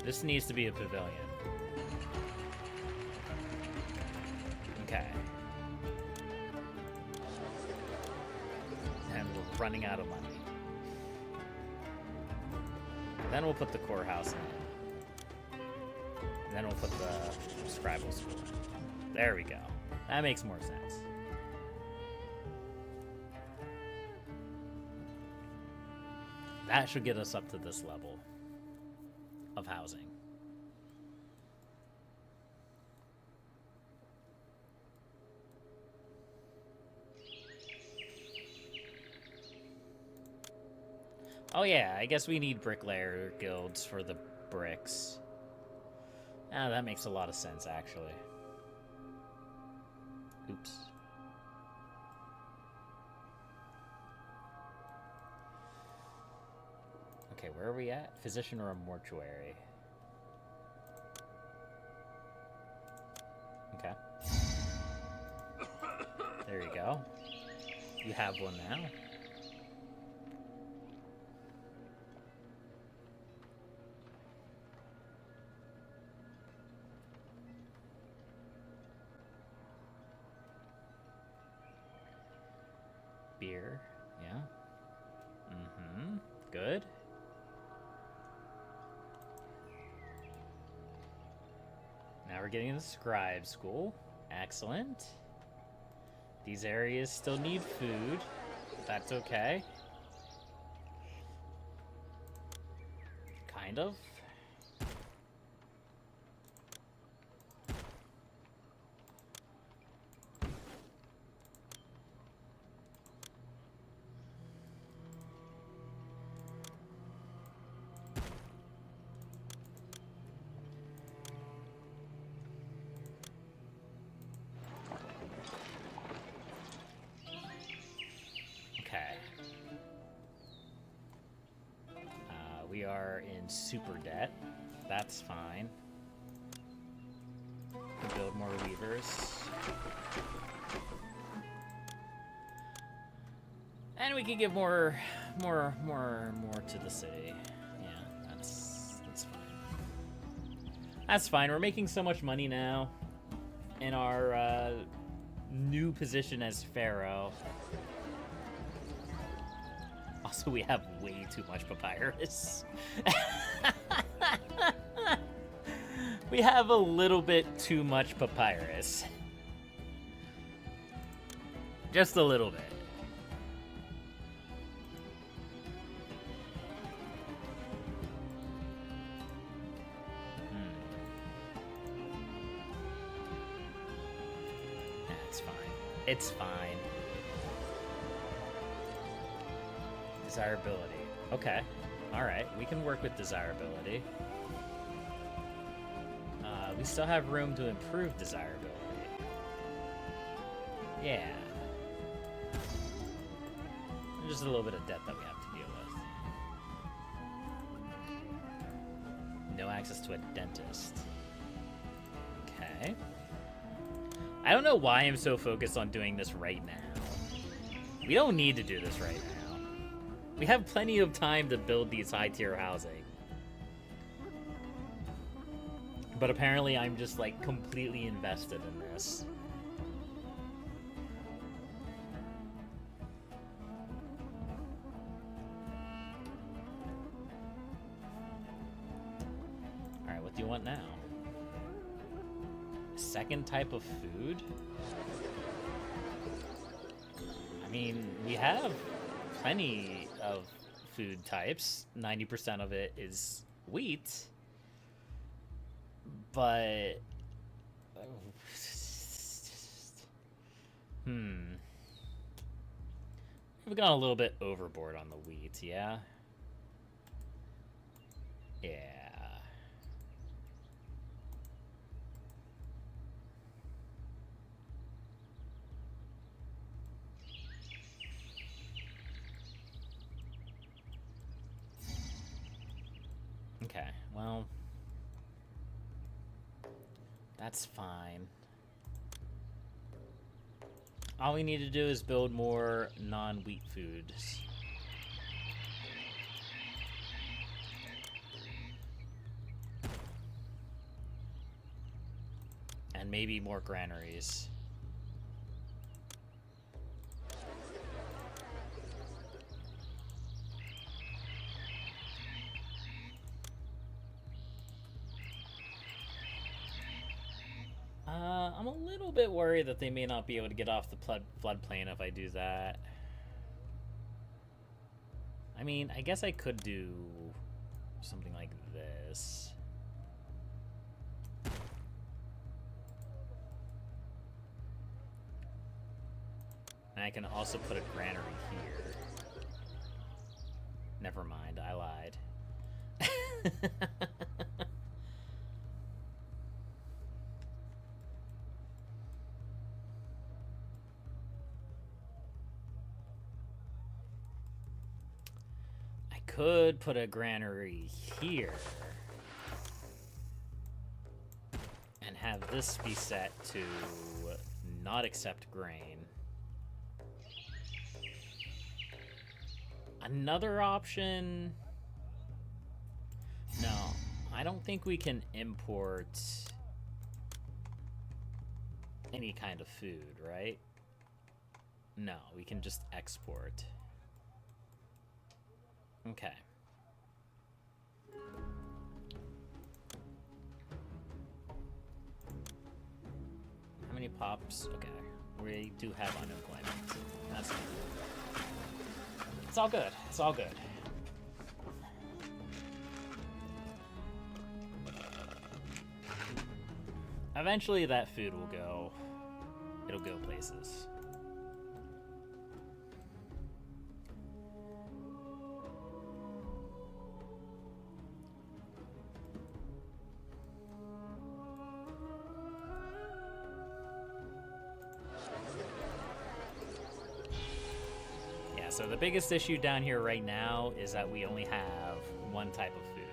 This needs to be a pavilion. Okay. And we're running out of money. Then we'll put the courthouse in. And then we'll put the scribal school. There we go. That makes more sense. That should get us up to this level of housing. Oh yeah, I guess we need bricklayer guilds for the bricks. Ah, that makes a lot of sense, actually. Oops. Okay, where are we at? Physician or a mortuary? Okay. There you go. You have one now. Beer, yeah. Mm-hmm. Good. Now we're getting into scribe school. Excellent. These areas still need food. That's okay. Kind of. we are in super debt. That's fine. We can build more weavers. And we can give more to the city. Yeah, that's fine. That's fine. We're making so much money now in our new position as Pharaoh. Also, we have way too much papyrus. We have a little bit too much papyrus. Just a little bit. It's fine. It's fine. Desirability. Okay. Alright, we can work with desirability. We still have room to improve desirability. Yeah. And just a little bit of debt that we have to deal with. No access to a dentist. Okay. I don't know why I'm so focused on doing this right now. We don't need to do this right now. We have plenty of time to build these high-tier housing. But apparently I'm just, like, completely invested in this. Alright, what do you want now? Second type of food? I mean, we have plenty of food types. 90% of it is wheat. But... We've gone a little bit overboard on the wheat, yeah? Yeah. Okay, well... That's fine. All we need to do is build more non-wheat foods. And maybe more granaries. I'm a little bit worried that they may not be able to get off the floodplain if I do that. I mean, I guess I could do something like this. And I can also put a granary here. Never mind, I lied. Could put a granary here and have this be set to not accept grain. Another option... No, I don't think we can import any kind of food, right? No, we can just export. Okay. How many pops? Okay. We do have unemployment. That's good. It's all good. It's all good. Eventually that food will go. It'll go places. so the biggest issue down here right now is that we only have one type of food.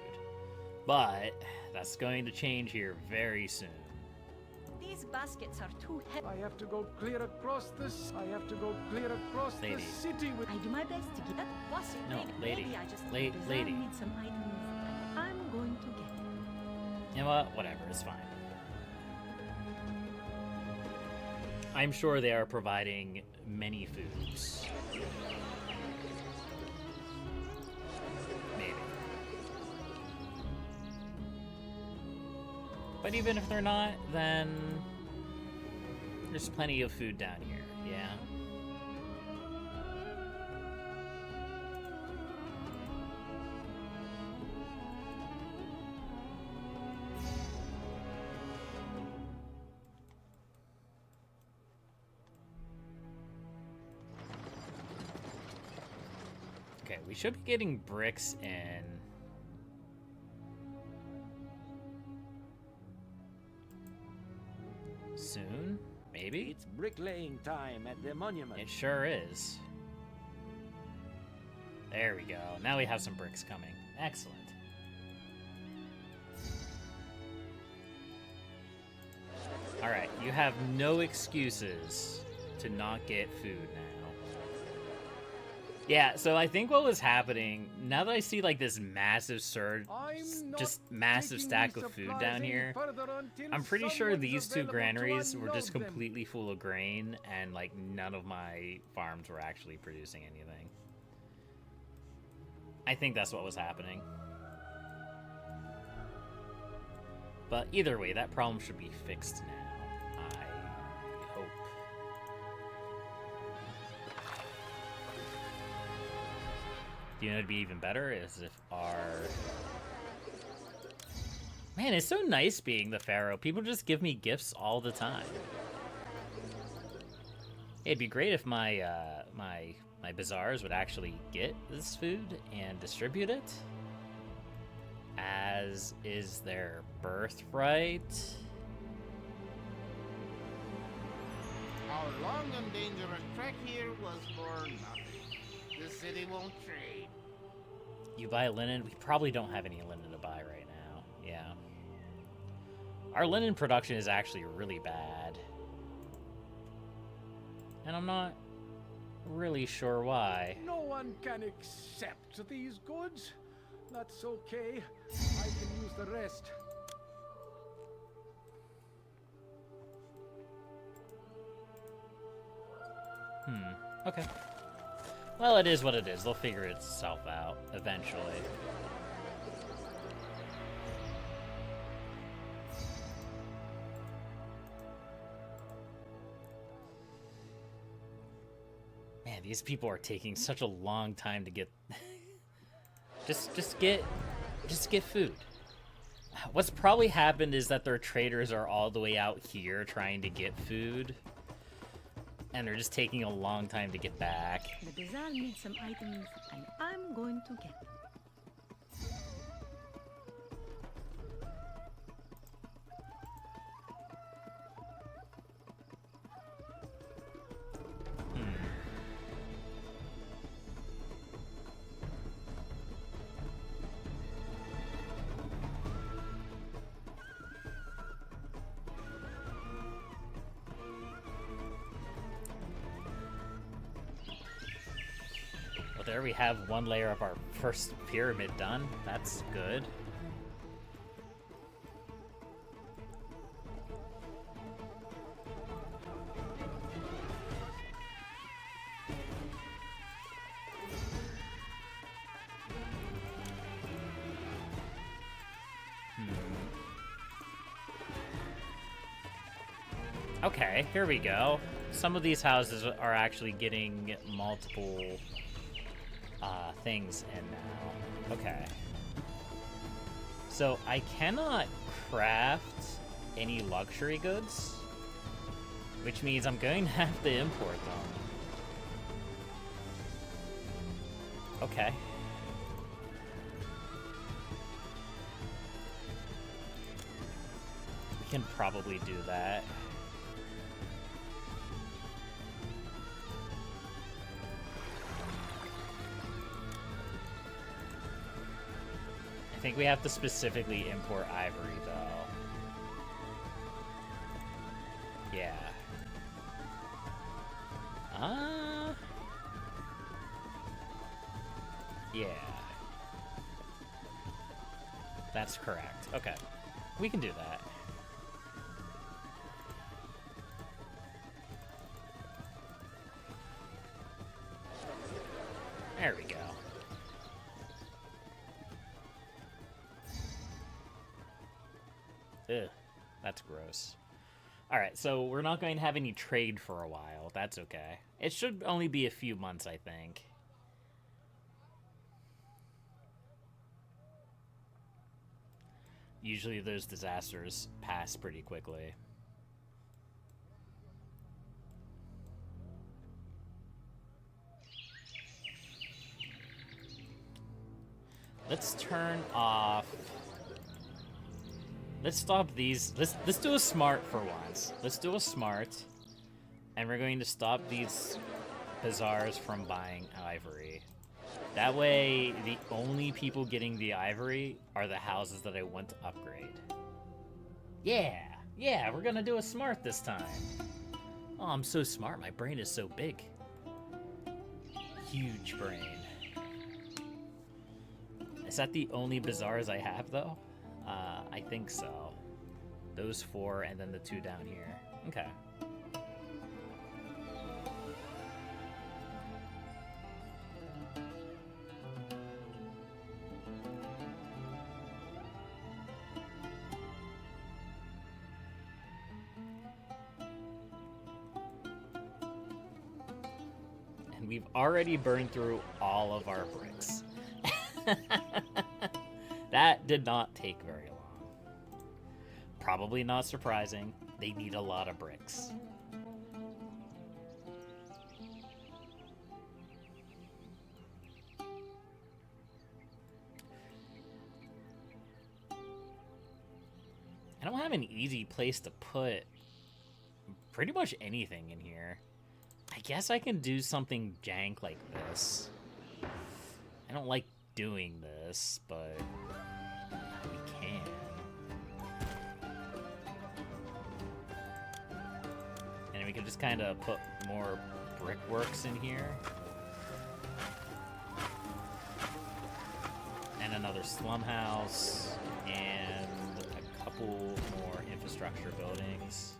But that's going to change here very soon. These baskets are too heavy. I have to go clear across this. I have to go clear across Lady. the city with. I do my best to get that. Boss, No, lady. maybe I just Lady. need some items and I'm going to get them. You know what? Whatever, it's fine. I'm sure they are providing many foods. Maybe. But even if they're not, then there's plenty of food down here, yeah? Okay, we should be getting bricks in. Soon? Maybe? It's bricklaying time at the monument. It sure is. There we go. Now we have some bricks coming. Excellent. Alright, you have no excuses to not get food now. Yeah, so I think what was happening, now that I see like this massive surge, just massive stack of food down here, I'm pretty sure these two granaries were just completely full of grain and like none of my farms were actually producing anything. I think that's what was happening. But either way, that problem should be fixed now, I hope. You know, it'd be even better is if our... Man, it's so nice being the Pharaoh. People just give me gifts all the time. It'd be great if my my bazaars would actually get this food and distribute it, as is their birthright. Our long and dangerous trek here was for nothing. The city won't trade. You buy linen? We probably don't have any linen to buy right now. Yeah. Our linen production is actually really bad. And I'm not really sure why. No one can accept these goods. That's okay. I can use the rest. Okay. Well, it is what it is. They'll figure itself out eventually. Man, these people are taking such a long time to get just get food. What's probably happened is that their traders are all the way out here trying to get food. And they're just taking a long time to get back. The bazaar needs some items and I'm going to get them. Well, there we have one layer of our first pyramid done. That's good. Okay, here we go. Some of these houses are actually getting multiple things in now. Okay. So I cannot craft any luxury goods, which means I'm going to have to import them. Okay. We can probably do that. I think we have to specifically import ivory, though. Yeah. Yeah. That's correct. Okay. We can do that. There we go. Ugh, that's gross. Alright, so we're not going to have any trade for a while. That's okay. It should only be a few months, I think. Usually those disasters pass pretty quickly. Let's turn off... Let's stop these. Let's do a smart for once. Let's do a smart. And we're going to stop these bazaars from buying ivory. That way, the only people getting the ivory are the houses that I want to upgrade. Yeah! Yeah, we're gonna do a smart this time. Oh, I'm so smart. My brain is so big. Huge brain. Is that the only bazaars I have, though? I think so. Those 4 and then the 2 down here. Okay. And we've already burned through all of our bricks. That did not take very long. Probably not surprising. They need a lot of bricks. I don't have an easy place to put pretty much anything in here. I guess I can do something jank like this. I don't like doing this, but we can. And we can just kind of put more brickworks in here. And another slum house, and a couple more infrastructure buildings.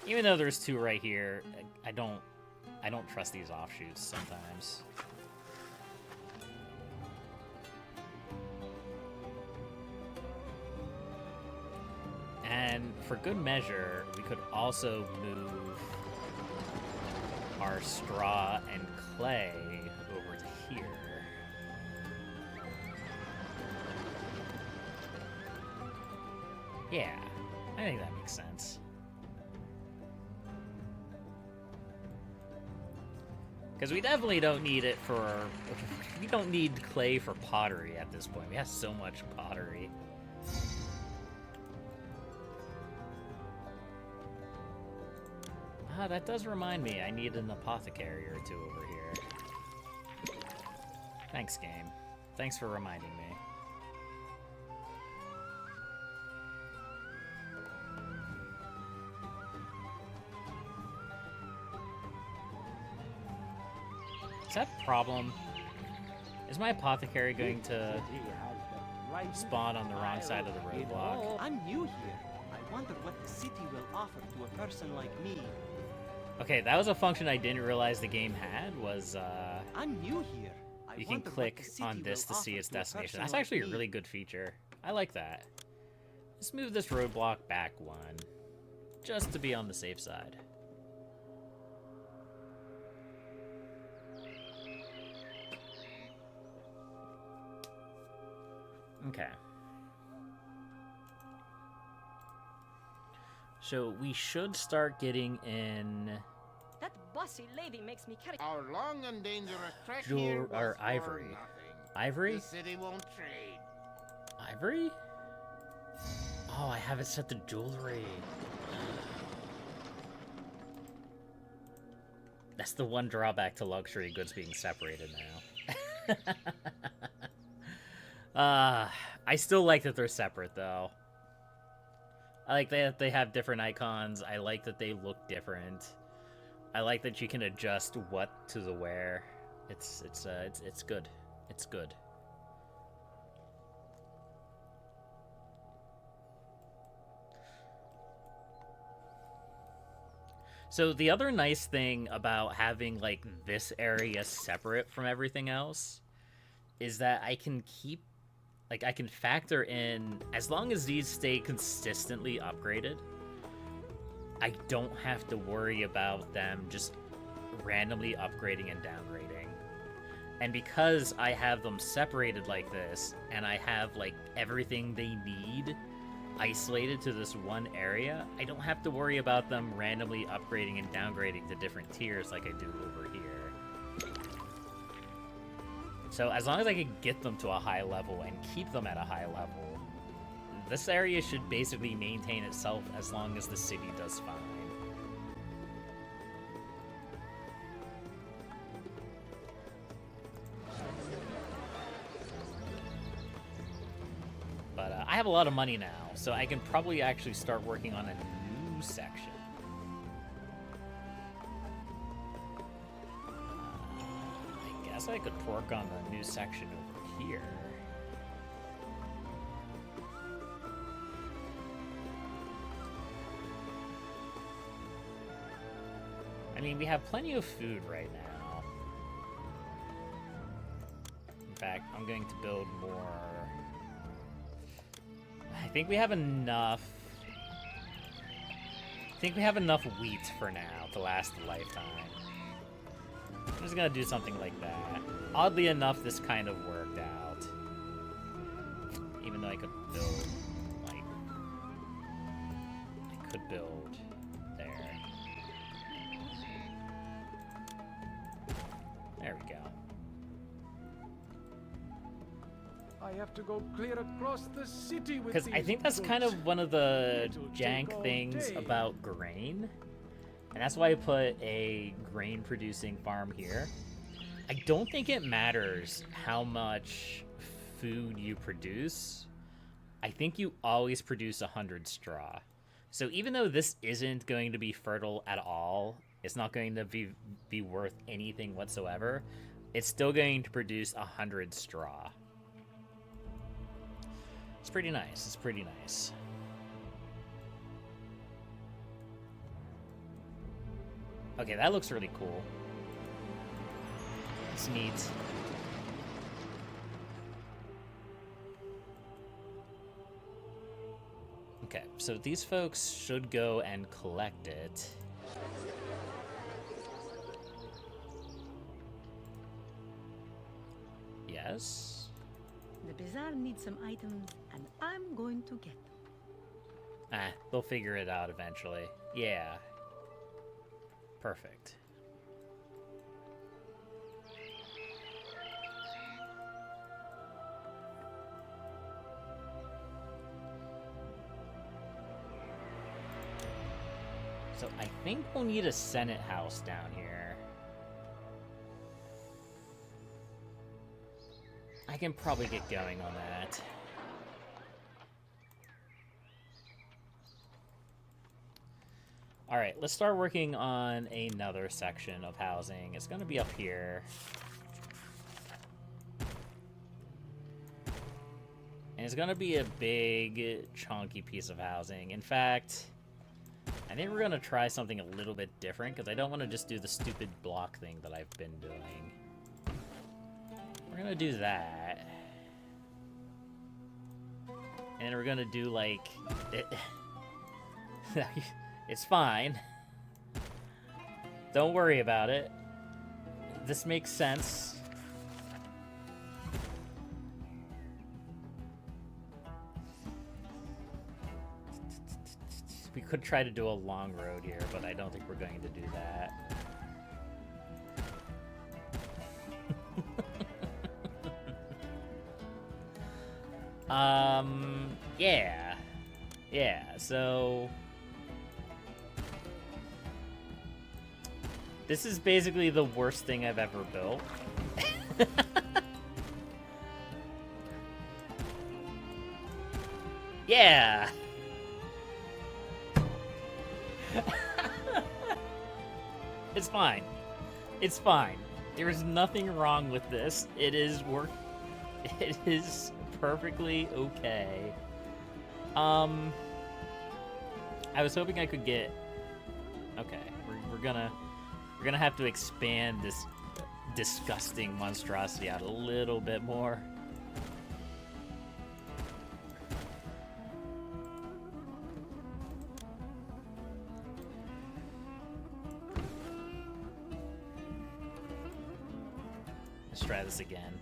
Even though there's 2 right here, I don't trust these offshoots sometimes. And for good measure, we could also move our straw and clay over to here. Yeah, I think that makes sense. Because we definitely don't need it for... We don't need clay for pottery at this point. We have so much pottery. Ah, that does remind me. I need an apothecary or 2 over here. Thanks, game. Thanks for reminding me. Is that a problem? Is my apothecary going to spawn on the wrong side of the roadblock? I'm new here. I wonder what the city will offer to a person like me. Okay, that was a function I didn't realize the game had, was, I'm new here. you can click on this to see its destination. That's actually a really good feature. I like that. Let's move this roadblock back 1, just to be on the safe side. Okay. So we should start getting in That bossy lady makes me carry. Our long and dangerous trek Jewel- here was or for ivory. nothing. ivory? The city won't trade. Ivory? Oh, I have it set to jewelry. That's the one drawback to luxury goods being separated now. I still like that they're separate, though. I like that they have different icons. I like that they look different. I like that you can adjust what to the where. It's good. It's good. So the other nice thing about having like this area separate from everything else is that I can keep, like, I can factor in, as long as these stay consistently upgraded, I don't have to worry about them just randomly upgrading and downgrading. And because I have them separated like this, and I have like everything they need isolated to this one area, I don't have to worry about them randomly upgrading and downgrading to different tiers like I do over here. So as long as I can get them to a high level and keep them at a high level, this area should basically maintain itself as long as the city does fine. But I have a lot of money now, so I can probably actually start working on a new section. I guess I could work on the new section over here. I mean, we have plenty of food right now. In fact, I'm going to build more. I think we have enough. I think we have enough wheat for now to last a lifetime. I'm just gonna do something like that. Oddly enough, this kind of worked out. Even though I could build, like, I could build there. There we go. I have to go clear across the city with Because these I think that's goods. kind of one of the It'll take jank all things day. about grain. And that's why I put a grain producing farm here. I don't think it matters how much food you produce. I think you always produce 100 straw. So even though this isn't going to be fertile at all, it's not going to be worth anything whatsoever, it's still going to produce 100 straw. It's pretty nice. It's pretty nice. Okay, that looks really cool. It's neat. Okay, so these folks should go and collect it. Yes. The bazaar needs some items, and I'm going to get them. They'll figure it out eventually. Yeah. Perfect. So I think we'll need a Senate house down here. I can probably get going on that. Alright, let's start working on another section of housing. It's gonna be up here. And it's gonna be a big, chunky piece of housing. In fact, I think we're gonna try something a little bit different, because I don't want to just do the stupid block thing that I've been doing. We're gonna do that. And we're gonna do, like... It's fine. Don't worry about it. This makes sense. We could try to do a long road here, but I don't think we're going to do that. Yeah. Yeah, so... This is basically the worst thing I've ever built. Yeah! It's fine. It's fine. There is nothing wrong with this. It is It is perfectly okay. I was hoping I could get... Okay, we're gonna have to expand this disgusting monstrosity out a little bit more. Let's try this again.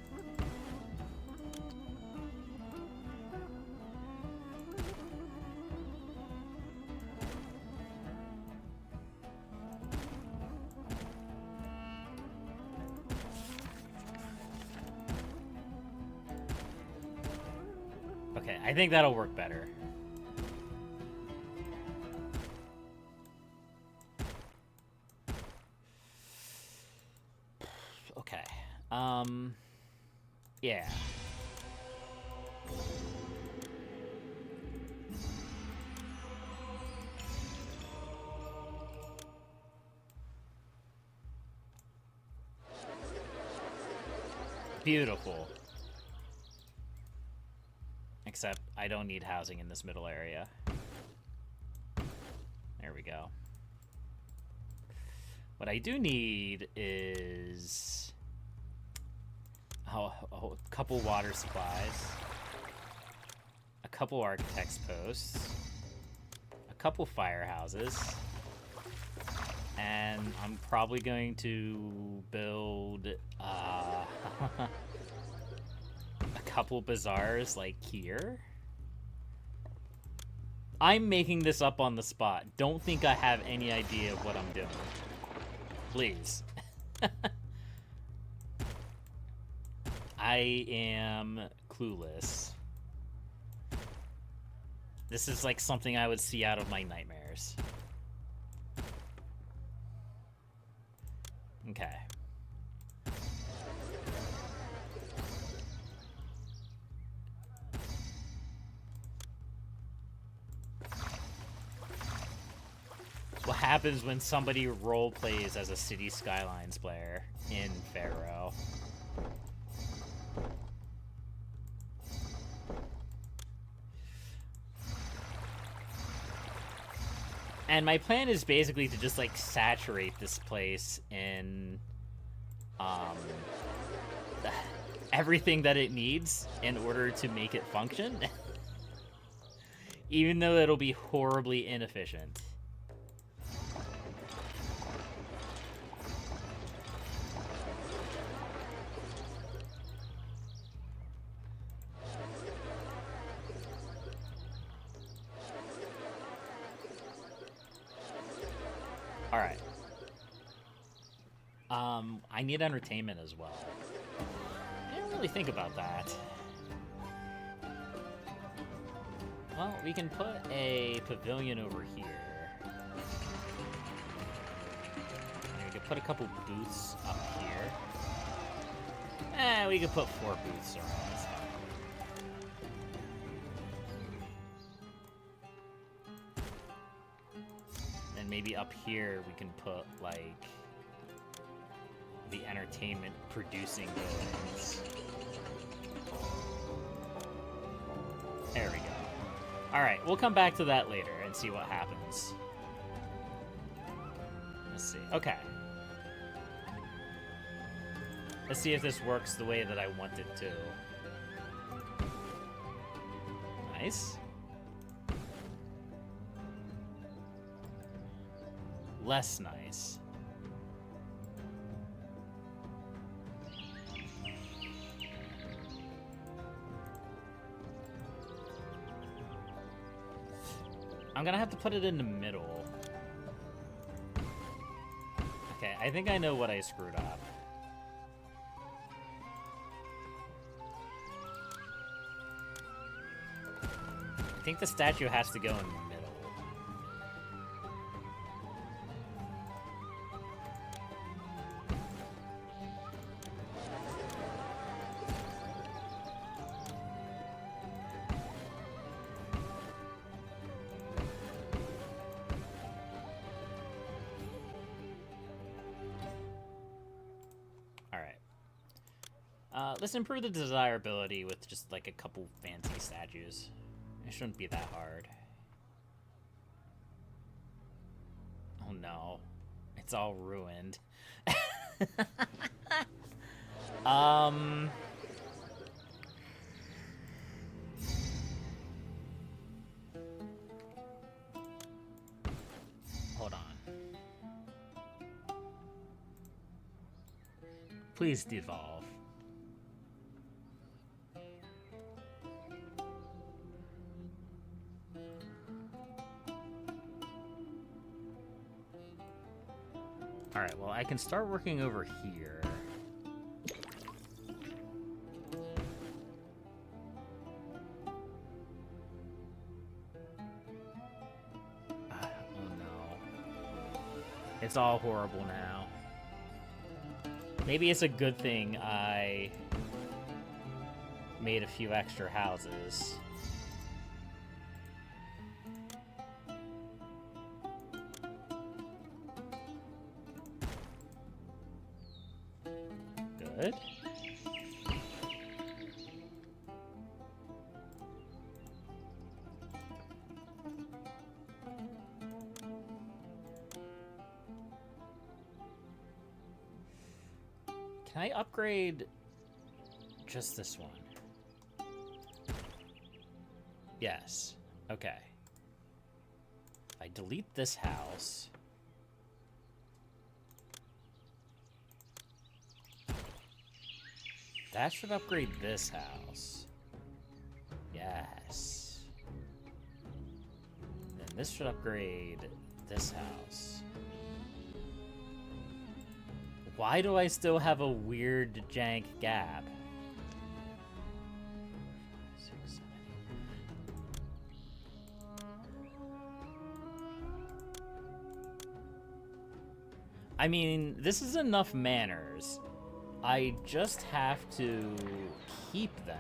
Okay, I think that'll work better. Okay. Yeah. Beautiful. Except I don't need housing in this middle area. There we go. What I do need is a couple water supplies, a couple architects posts, a couple firehouses, and I'm probably going to build a couple bazaars like here. I'm making this up on the spot. Don't think I have any idea of what I'm doing. Please. I am clueless. This is like something I would see out of my nightmares. Okay. What happens when somebody role plays as a City Skylines player in Pharaoh? And my plan is basically to just like saturate this place in everything that it needs in order to make it function. Even though it'll be horribly inefficient. Alright. I need entertainment as well. I didn't really think about that. Well, we can put a pavilion over here. And we could put a couple booths up here. We could put 4 booths around. That's fine. And maybe up here we can put, like, the entertainment producing buildings. There we go. Alright, we'll come back to that later and see what happens. Let's see. Okay. Let's see if this works the way that I want it to. Nice. Less nice. I'm gonna have to put it in the middle. Okay, I think I know what I screwed up. I think the statue has to go in the middle. Let's improve the desirability with just like a couple fancy statues. It shouldn't be that hard. Oh no. It's all ruined. Hold on. Please devolve. Alright, well, I can start working over here. Oh no. It's all horrible now. Maybe it's a good thing I made a few extra houses. Good. Can I upgrade just this one? Yes. Okay. If I delete this house. That should upgrade this house. Yes. Then this should upgrade this house. Why do I still have a weird jank gap? 6, 7, 8. I mean, this is enough manners. I just have to keep them.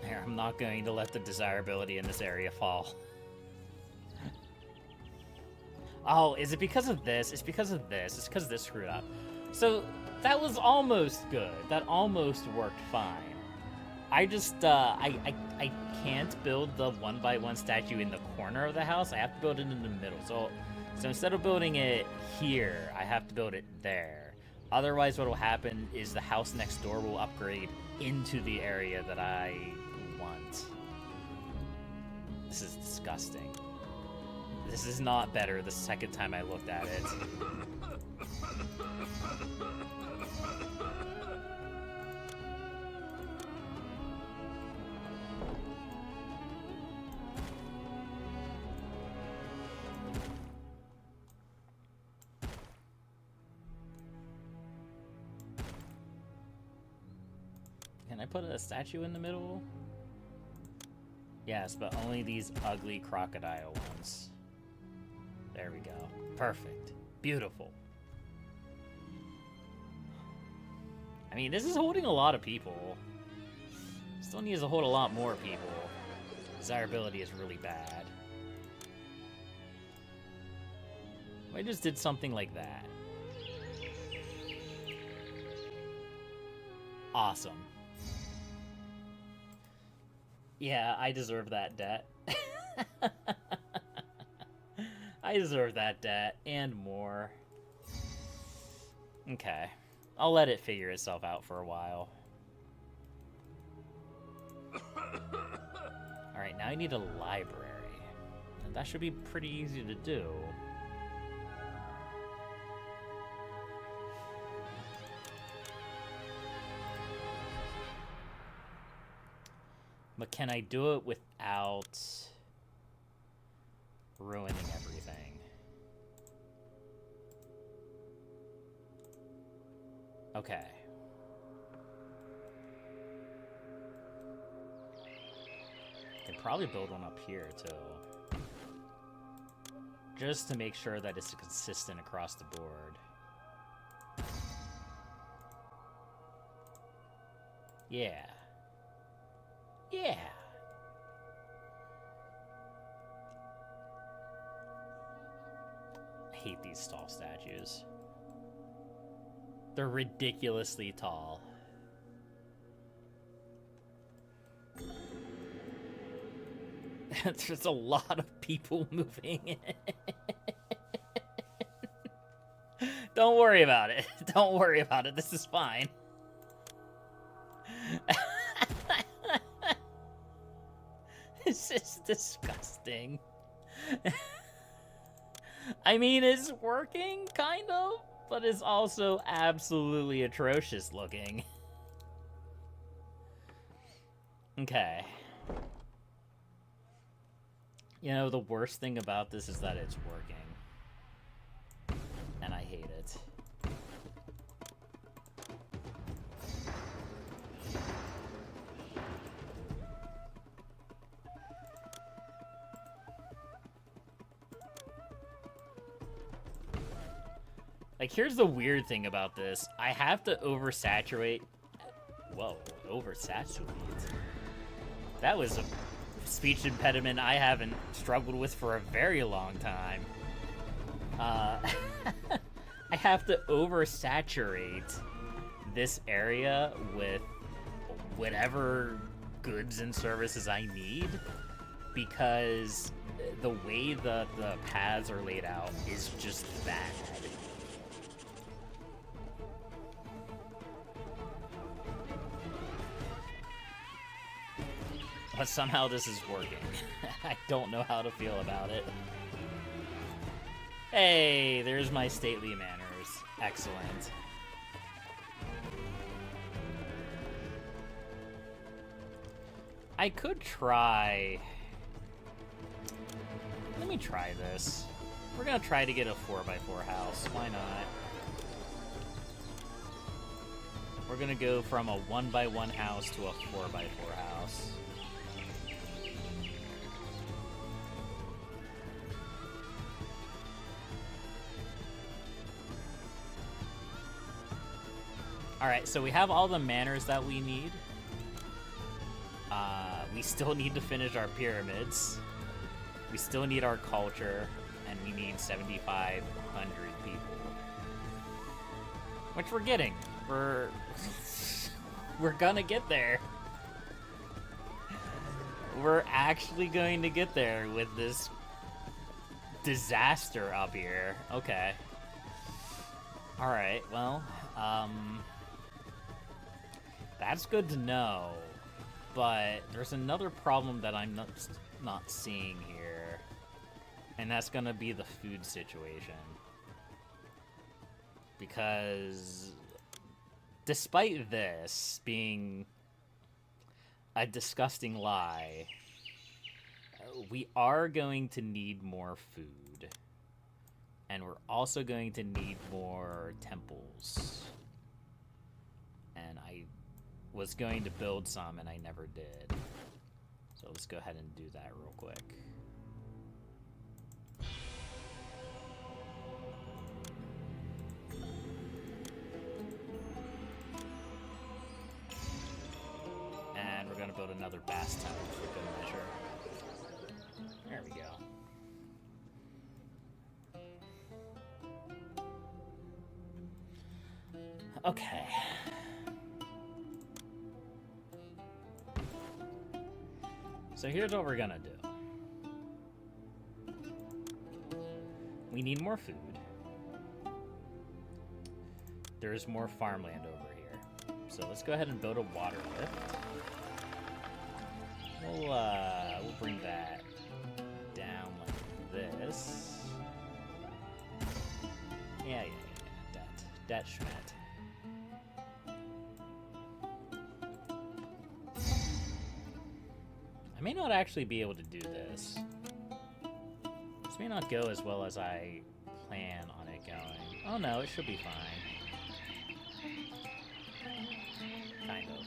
Here, I'm not going to let the desirability in this area fall. Oh, is it because of this? It's because of this. It's because this screwed up. So, that was almost good. That almost worked fine. I just, I can't build the 1x1 statue in the corner of the house. I have to build it in the middle. So instead of building it here, I have to build it there. Otherwise, what will happen is the house next door will upgrade into the area that I want. This is disgusting. This is not better the second time I looked at it. Can I put a statue in the middle? Yes, but only these ugly crocodile ones. There we go. Perfect. Beautiful. I mean, this is holding a lot of people. Still needs to hold a lot more people. Desirability is really bad. I just did something like that. Awesome. Yeah, I deserve that debt. I deserve that debt, and more. Okay. I'll let it figure itself out for a while. Alright, now I need a library. And that should be pretty easy to do. But can I do it without ruining everything? Okay. I could probably build one up here, too. Just to make sure that it's consistent across the board. Yeah. Yeah, hate these tall statues. They're ridiculously tall. There's a lot of people moving. Don't worry about it. Don't worry about it. This is fine. This is disgusting. I mean, it's working, kind of, but it's also absolutely atrocious looking. Okay. You know, the worst thing about this is that it's working. And I hate it. Like, here's the weird thing about this. I have to oversaturate. Whoa, oversaturate. That was a speech impediment I haven't struggled with for a very long time. I have to oversaturate this area with whatever goods and services I need, because the way the paths are laid out is just bad. But somehow this is working. I don't know how to feel about it. Hey, there's my stately manners. Excellent. I could try... Let me try this. We're gonna try to get a 4x4 house. Why not? We're gonna go from a 1x1 house to a 4x4 house. Alright, so we have all the manners that we need. We still need to finish our pyramids. We still need our culture, and we need 7,500 people. Which we're getting. We're gonna get there. We're actually going to get there with this disaster up here. Okay. Alright, well, that's good to know, but there's another problem that I'm not seeing here, and that's gonna be the food situation. Because despite this being a disgusting lie, we are going to need more food, and we're also going to need more temples. And I was going to build some, and I never did. So let's go ahead and do that real quick. And we're going to build another Bass Temple for good measure. There we go. Okay. So here's what we're gonna do. We need more food. There's more farmland over here. So let's go ahead and build a water lift. We'll bring that down like this. Yeah. That schmet. I may not actually be able to do this. This may not go as well as I plan on it going. Oh no, it should be fine. Kind of.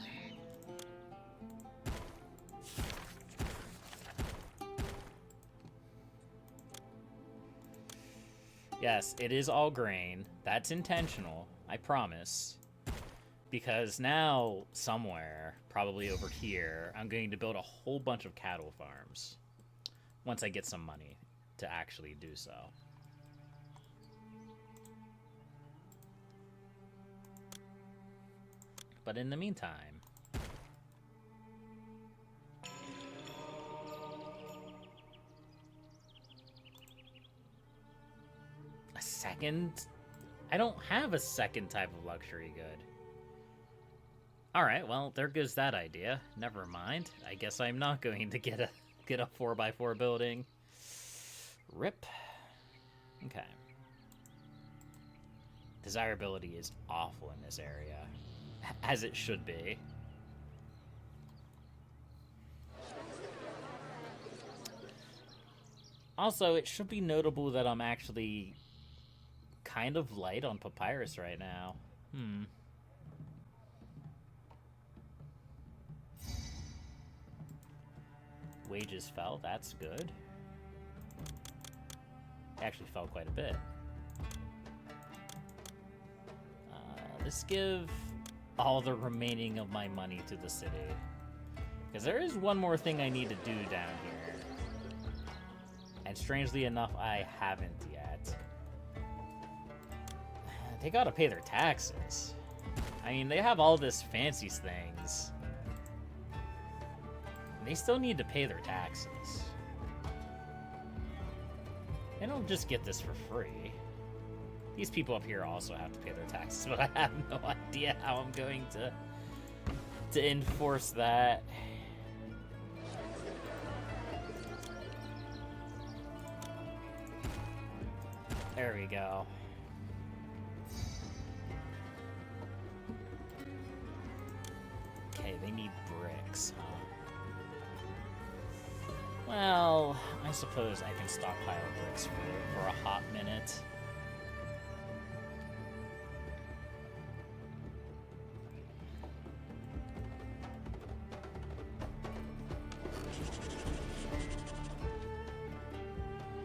Yes, it is all grain. That's intentional, I promise. Because now, somewhere, probably over here, I'm going to build a whole bunch of cattle farms. Once I get some money to actually do so. But in the meantime... A second? I don't have a second type of luxury good. Alright, well, there goes that idea. Never mind. I guess I'm not going to get a 4x4 building. Rip. Okay. Desirability is awful in this area. As it should be. Also, it should be notable that I'm actually kind of light on papyrus right now. Wages fell, that's good. Actually fell quite a bit. Let's give all the remaining of my money to the city. Because there is one more thing I need to do down here. And strangely enough, I haven't yet. They gotta pay their taxes. I mean, they have all this fancy things. They still need to pay their taxes. They don't just get this for free. These people up here also have to pay their taxes, but I have no idea how I'm going to enforce that. There we go. Okay, they need bricks, huh? Well, I suppose I can stockpile bricks for a hot minute.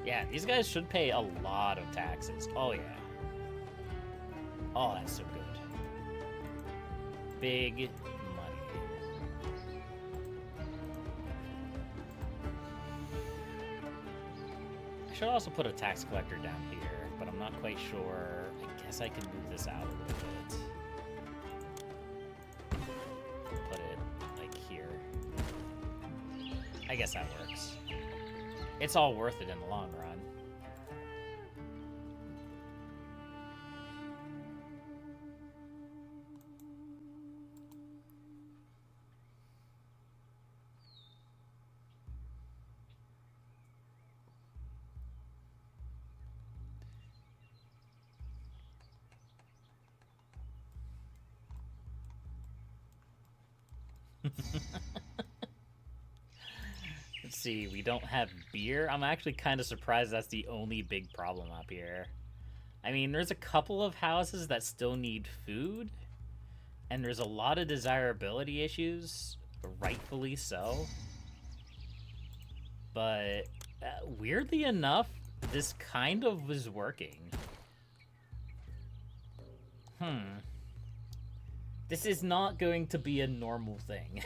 Yeah, these guys should pay a lot of taxes. Oh, yeah. Oh, that's so good. Big money. I should also put a tax collector down here, but I'm not quite sure. I guess I can move this out a little bit. Put it, like, here. I guess that works. It's all worth it in the long run. Let's see, we don't have beer. I'm actually kind of surprised that's the only big problem up here. I mean, there's a couple of houses that still need food, and there's a lot of desirability issues, rightfully so. But weirdly enough, this kind of was working. This is not going to be a normal thing.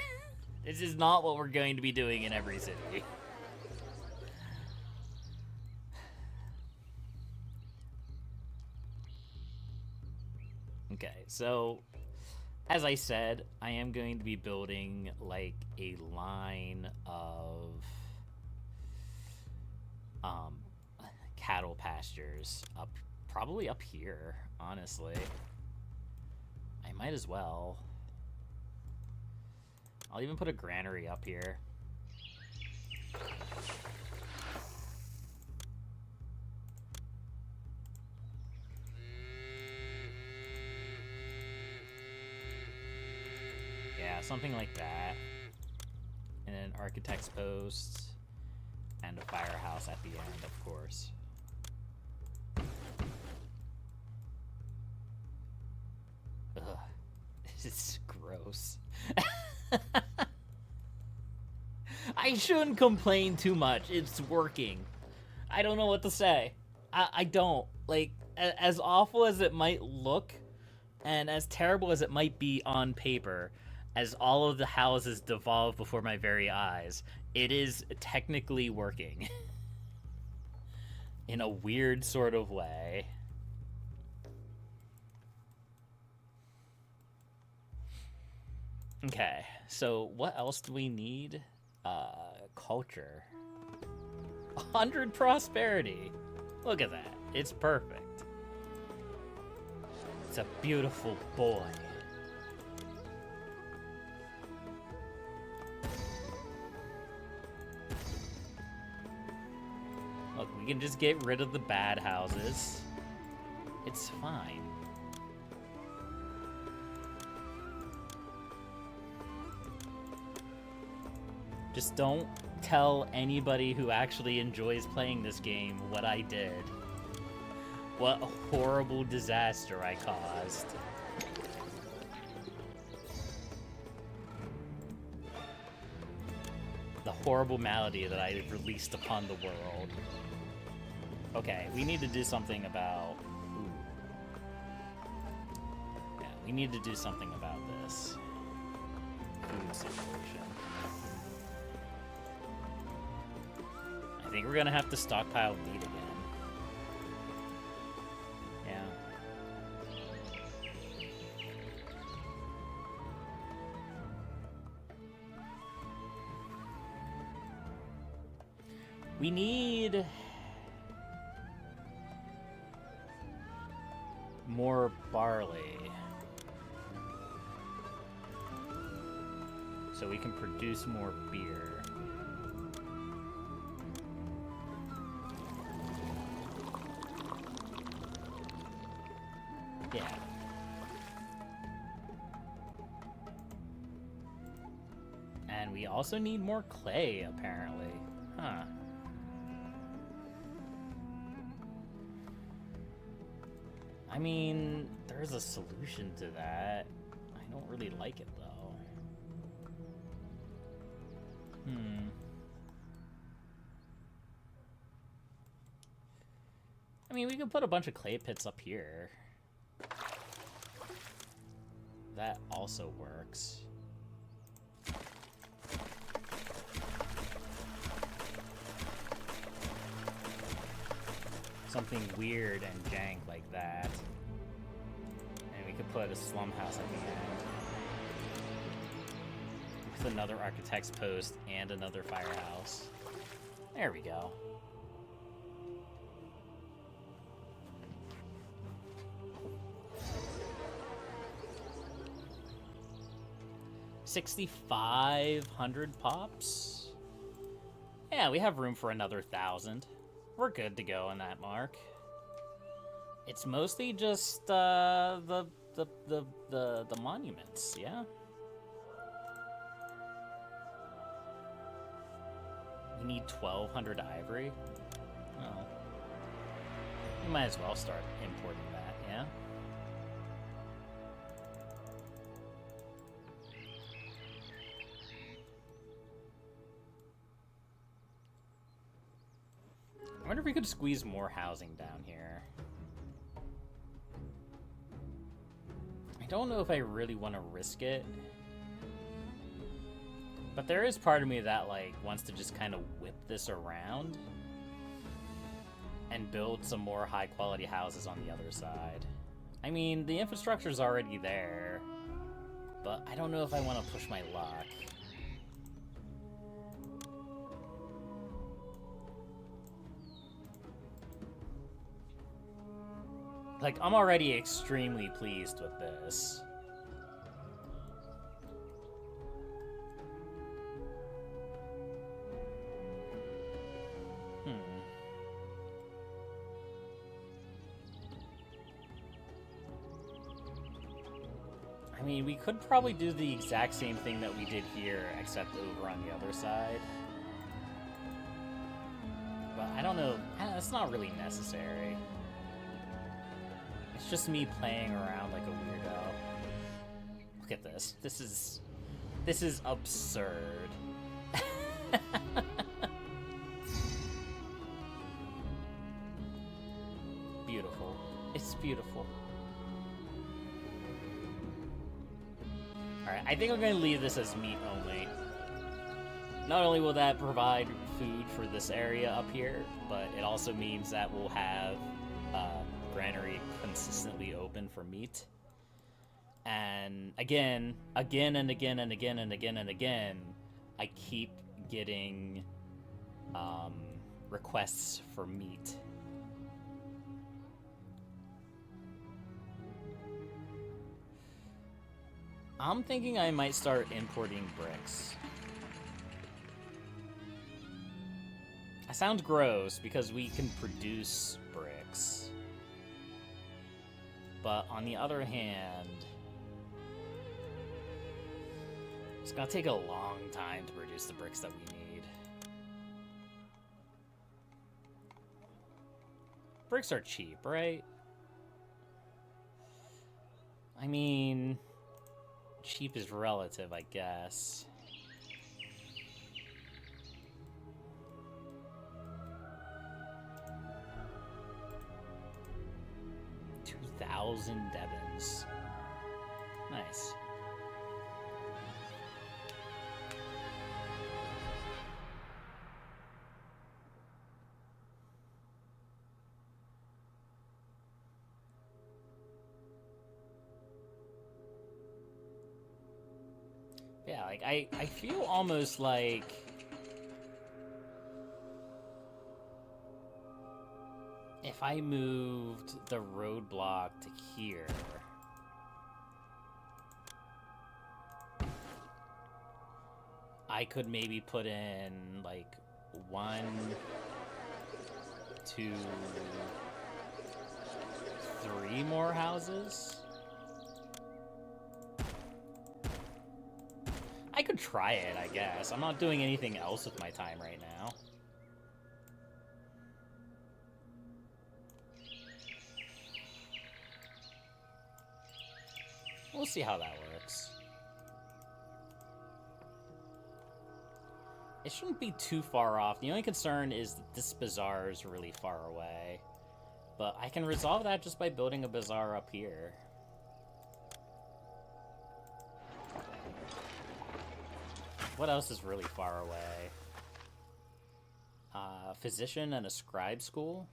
This is not what we're going to be doing in every city. Okay, so as I said, I am going to be building like a line of cattle pastures up, probably up here, honestly. I might as well. I'll even put a granary up here. Yeah, something like that. And an architect's post. And a firehouse at the end, of course. Ugh. This is gross. I shouldn't complain too much. It's working. I don't know what to say. I don't. Like, as awful as it might look, and as terrible as it might be on paper, as all of the houses devolve before my very eyes, it is technically working. In a weird sort of way. Okay, so what else do we need? Culture. 100 prosperity. Look at that. It's perfect. It's a beautiful boy. Look, we can just get rid of the bad houses. It's fine. Just don't tell anybody who actually enjoys playing this game what I did. What a horrible disaster I caused. The horrible malady that I released upon the world. Okay, we need to do something about... Ooh. Yeah, we need to do something about this food situation. I think we're gonna have to stockpile meat again. Yeah. We need more barley so we can produce more beer. Yeah. And we also need more clay, apparently. Huh. I mean, there's a solution to that. I don't really like it, though. I mean, we could put a bunch of clay pits up here. That also works. Something weird and jank like that. And we could put a slum house at the end. With another architect's post and another firehouse. There we go. $6,500 pops? Yeah, we have room for another 1,000. We're good to go on that mark. It's mostly just the monuments, yeah. We need 1,200 ivory. Oh, we might as well start importing that, yeah. I wonder if we could squeeze more housing down here. I don't know if I really want to risk it. But there is part of me that, like, wants to just kind of whip this around and build some more high-quality houses on the other side. I mean, the infrastructure's already there, but I don't know if I want to push my luck. Like, I'm already extremely pleased with this. I mean, we could probably do the exact same thing that we did here, except over on the other side. But I don't know, it's not really necessary. It's just me playing around like a weirdo. Look at this. This is absurd. Beautiful. It's beautiful. Alright, I think I'm going to leave this as meat only. Not only will that provide food for this area up here, but it also means that we'll have granary consistently open for meat. And again, and again, and again, and again, and again, I keep getting requests for meat. I'm thinking I might start importing bricks. That sounds gross because we can produce bricks. But on the other hand, it's gonna take a long time to produce the bricks that we need. Bricks are cheap, right? I mean, cheap is relative, I guess. $2,000 Devons. Nice. Yeah, like, I feel almost like if I moved the roadblock to here, I could maybe put in, like, 1, 2, 3 more houses. I could try it, I guess. I'm not doing anything else with my time right now. We'll see how that works. It shouldn't be too far off. The only concern is that this bazaar is really far away. But I can resolve that just by building a bazaar up here. What else is really far away? Physician and a scribe school?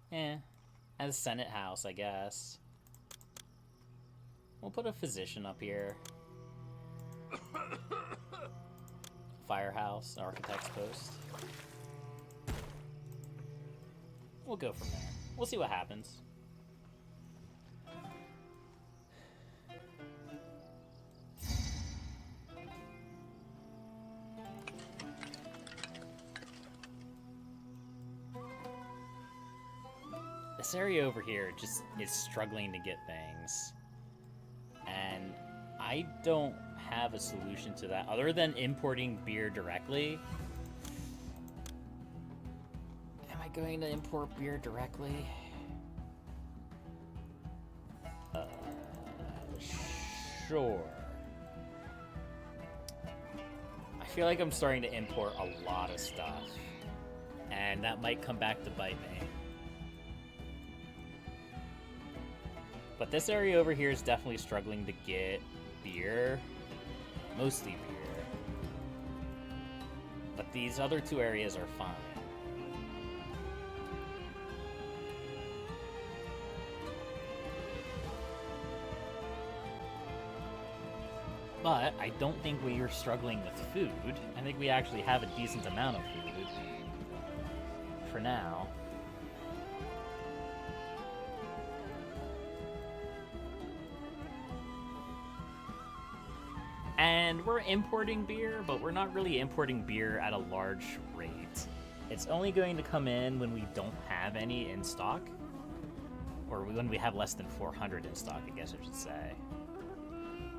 And a Senate house, I guess. We'll put a physician up here. Firehouse, architect's post. We'll go from there. We'll see what happens. This area over here just is struggling to get things. And I don't have a solution to that other than importing beer directly. Am I going to import beer directly? Sure. I feel like I'm starting to import a lot of stuff. And that might come back to bite me. But this area over here is definitely struggling to get beer. Mostly beer. But these other two areas are fine. But I don't think we are struggling with food. I think we actually have a decent amount of food. For now. And we're importing beer, but we're not really importing beer at a large rate. It's only going to come in when we don't have any in stock. Or when we have less than 400 in stock, I guess I should say.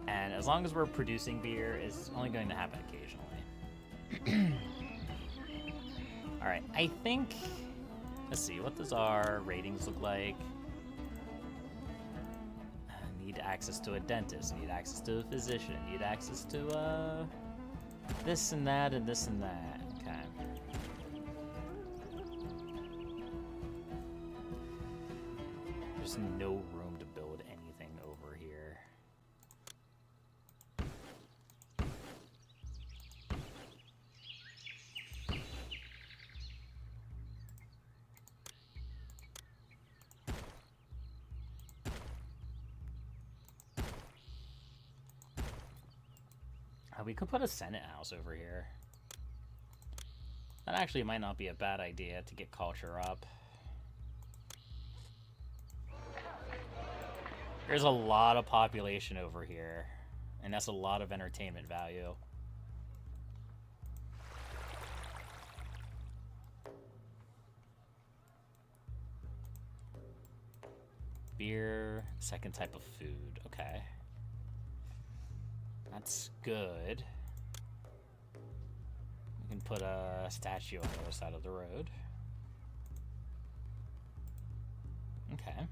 And as long as we're producing beer, it's only going to happen occasionally. Alright, I think... Let's see, what does our ratings look like? Need access to a dentist, need access to a physician, need access to, this and that and this and that. Okay. There's no room to build anything over here. We could put a Senate house over here. That actually might not be a bad idea to get culture up. There's a lot of population over here, and that's a lot of entertainment value. Beer, second type of food. Okay. That's good. We can put a statue on the other side of the road. Okay.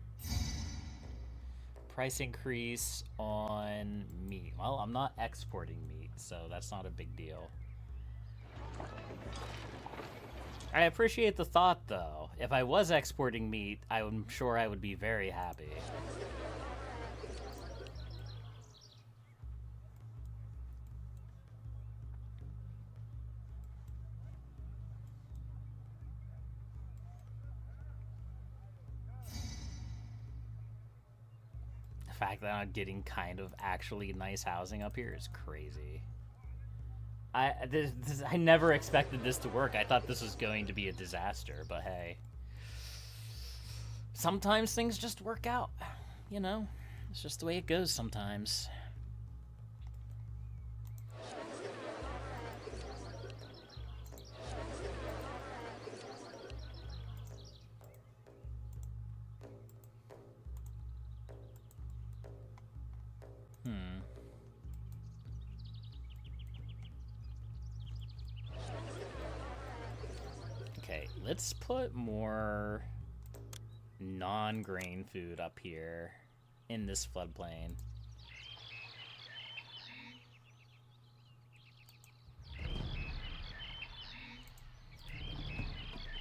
Price increase on meat. Well, I'm not exporting meat, so that's not a big deal. I appreciate the thought, though. If I was exporting meat, I'm sure I would be very happy. The fact that I'm getting kind of actually nice housing up here is crazy. I never expected this to work. I thought this was going to be a disaster, but hey. Sometimes things just work out, you know? It's just the way it goes sometimes. Okay, let's put more non-grain food up here in this floodplain.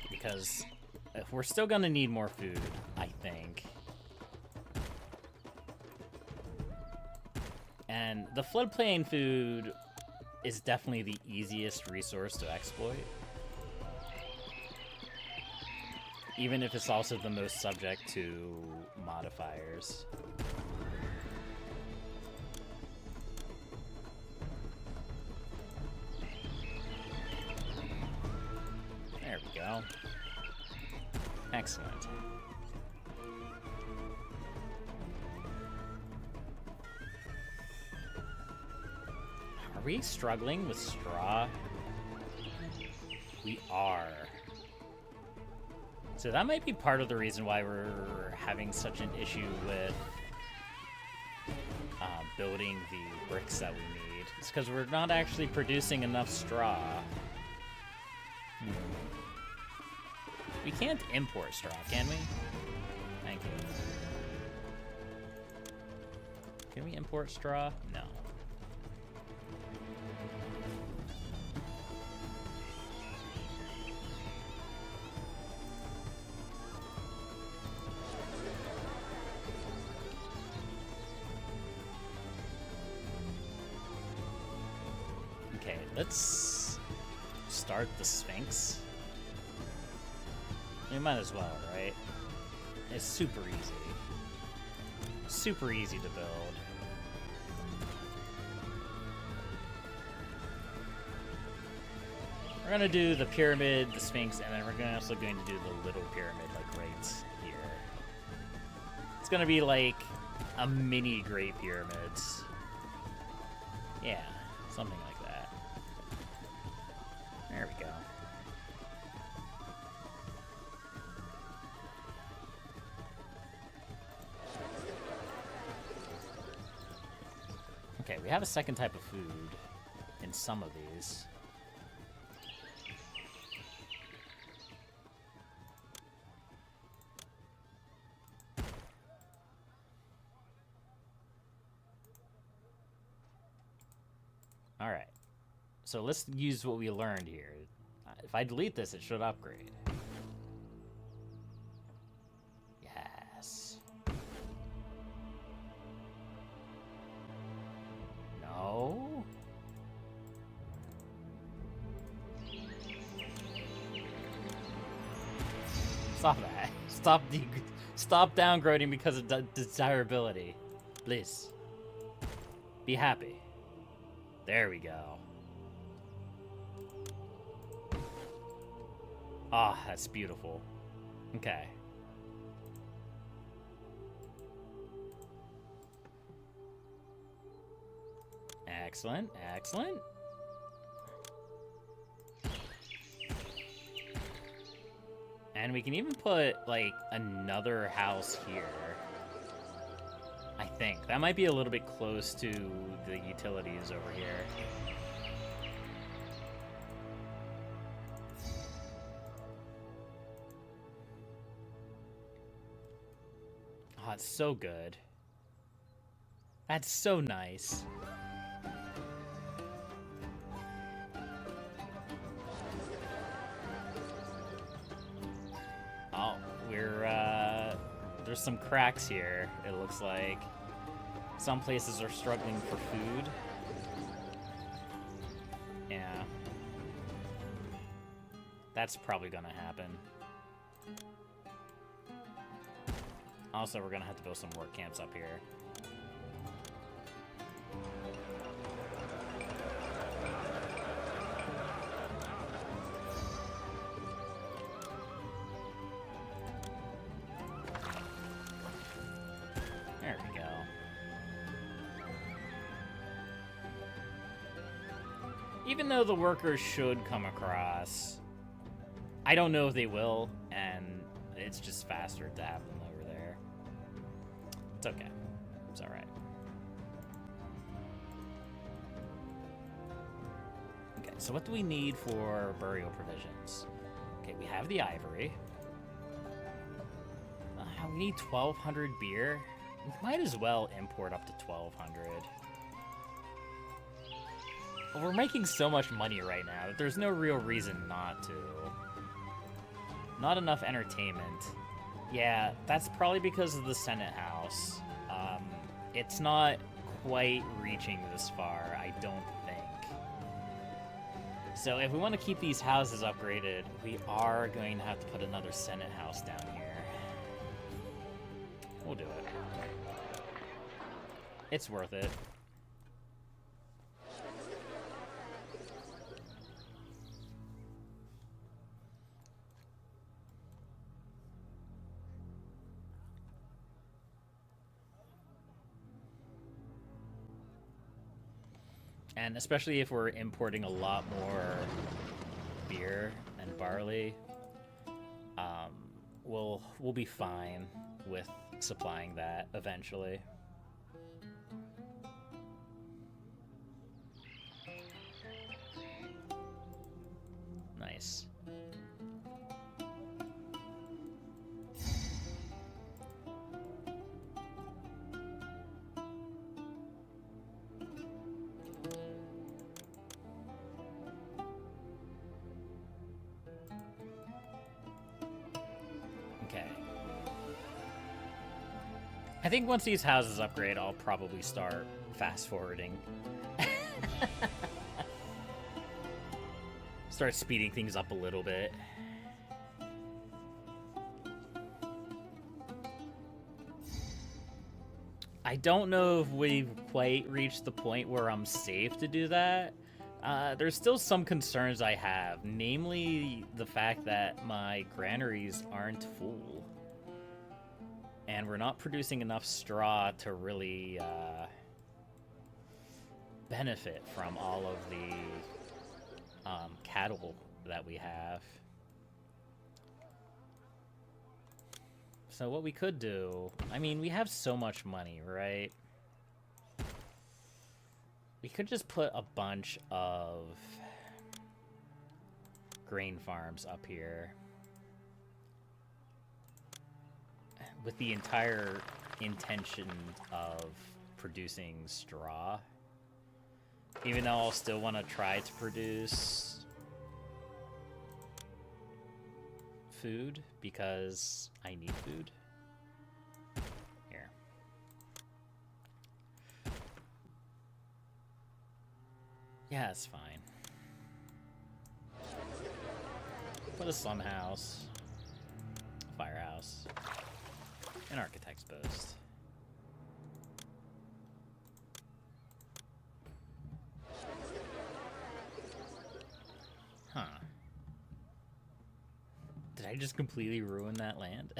Because if we're still gonna need more food, I think. And the floodplain food is definitely the easiest resource to exploit. Even if it's also the most subject to modifiers. There we go. Excellent. Are we struggling with straw? We are. So that might be part of the reason why we're having such an issue with building the bricks that we need. It's because we're not actually producing enough straw. We can't import straw, can we? Thank you. Can we import straw? No. Okay, let's start the Sphinx. We might as well, right? It's super easy. Super easy to build. We're gonna do the pyramid, the Sphinx, and then we're also going to do the little pyramid, like right here. It's gonna be like a mini Great Pyramids. Yeah, something like that. There we go. Okay, we have a second type of food in some of these. All right. So let's use what we learned here. If I delete this, it should upgrade. Yes. No. Stop that. Stop downgrading because of desirability. Please. Be happy. There we go. Ah, that's beautiful. Okay. Excellent, excellent. And we can even put, like, another house here. I think. That might be a little bit close to the utilities over here. Oh, it's so good. That's so nice. Oh, there's some cracks here, it looks like. Some places are struggling for food. Yeah. That's probably gonna happen. Also, we're gonna have to build some work camps up here. There we go. Even though the workers should come across, I don't know if they will, and it's just faster to have them over there. It's okay. It's alright. Okay, so what do we need for burial provisions? Okay, we have the ivory. We need 1,200 beer. We might as well import up to 1,200. Well, we're making so much money right now that there's no real reason not to. Not enough entertainment. Yeah, that's probably because of the Senate House. It's not quite reaching this far, I don't think. So if we want to keep these houses upgraded, we are going to have to put another Senate House down here. We'll do it. It's worth it. And especially if we're importing a lot more beer and barley, we'll be fine with supplying that eventually. Nice. Okay. I think once these houses upgrade, I'll probably start fast forwarding. Start speeding things up a little bit. I don't know if we've quite reached the point where I'm safe to do that. There's still some concerns I have, namely the fact that my granaries aren't full. And we're not producing enough straw to really benefit from all of the cattle that we have. So what we could do, I mean, we have so much money, right? We could just put a bunch of grain farms up here with the entire intention of producing straw. Even though I'll still want to try to produce food because I need food. Here. Yeah, it's fine. Put a slum house, a firehouse, an architect's post. I just completely ruin that land?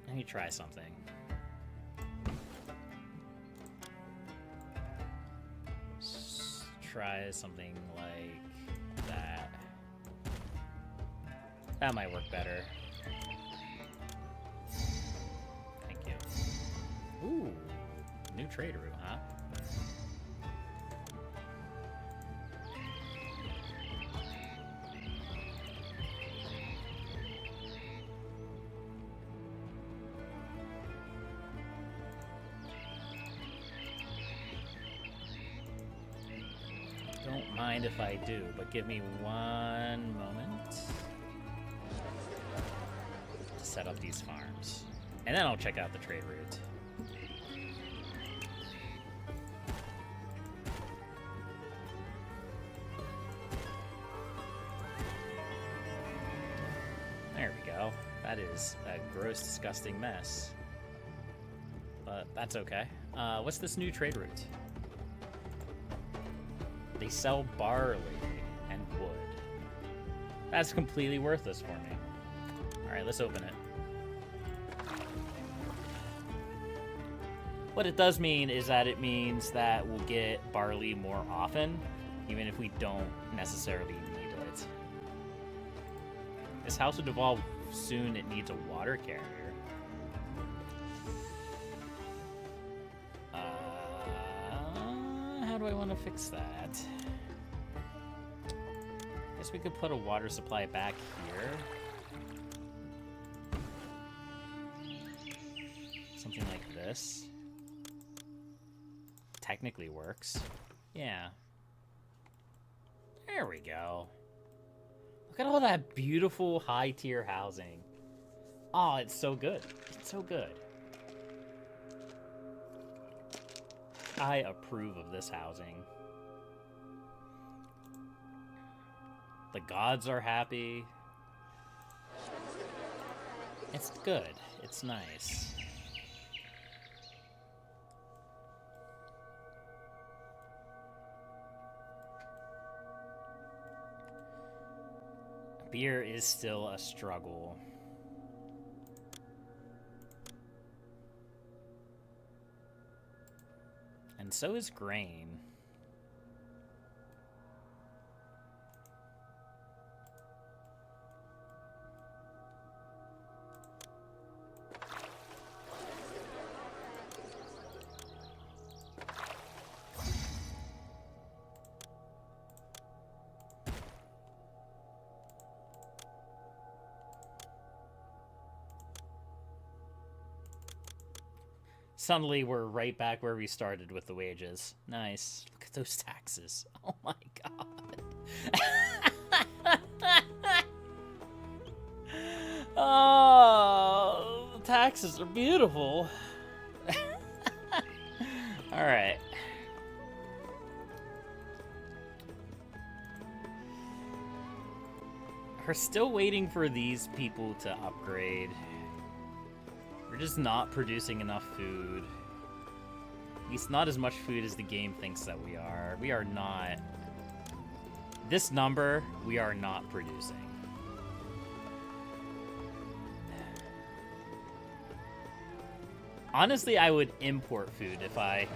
Let me try something. Try something like that. That might work better. Thank you. Ooh, new trade route, huh? Don't mind if I do, but give me one moment to set up these farms. And then I'll check out the trade route. There we go. That is a gross, disgusting mess. But that's okay. What's this new trade route? They sell barley and wood. That's completely worthless for me. Alright, let's open it. What it does mean is that it means that we'll get barley more often, even if we don't necessarily need it. This house would evolve soon. It needs a water carrier. How do I want to fix that? Guess we could put a water supply back here. Something like this. Technically works. Yeah. There we go. Look at all that beautiful high-tier housing. Oh, it's so good. It's so good. I approve of this housing. The gods are happy. It's good. It's nice. Beer is still a struggle. And so is grain. Suddenly, we're right back where we started with the wages. Nice. Look at those taxes. Oh my god. Oh, the taxes are beautiful. All right. We're still waiting for these people to upgrade. We're just not producing enough food. At least not as much food as the game thinks that we are. We are not. This number, we are not producing. Honestly, I would import food if I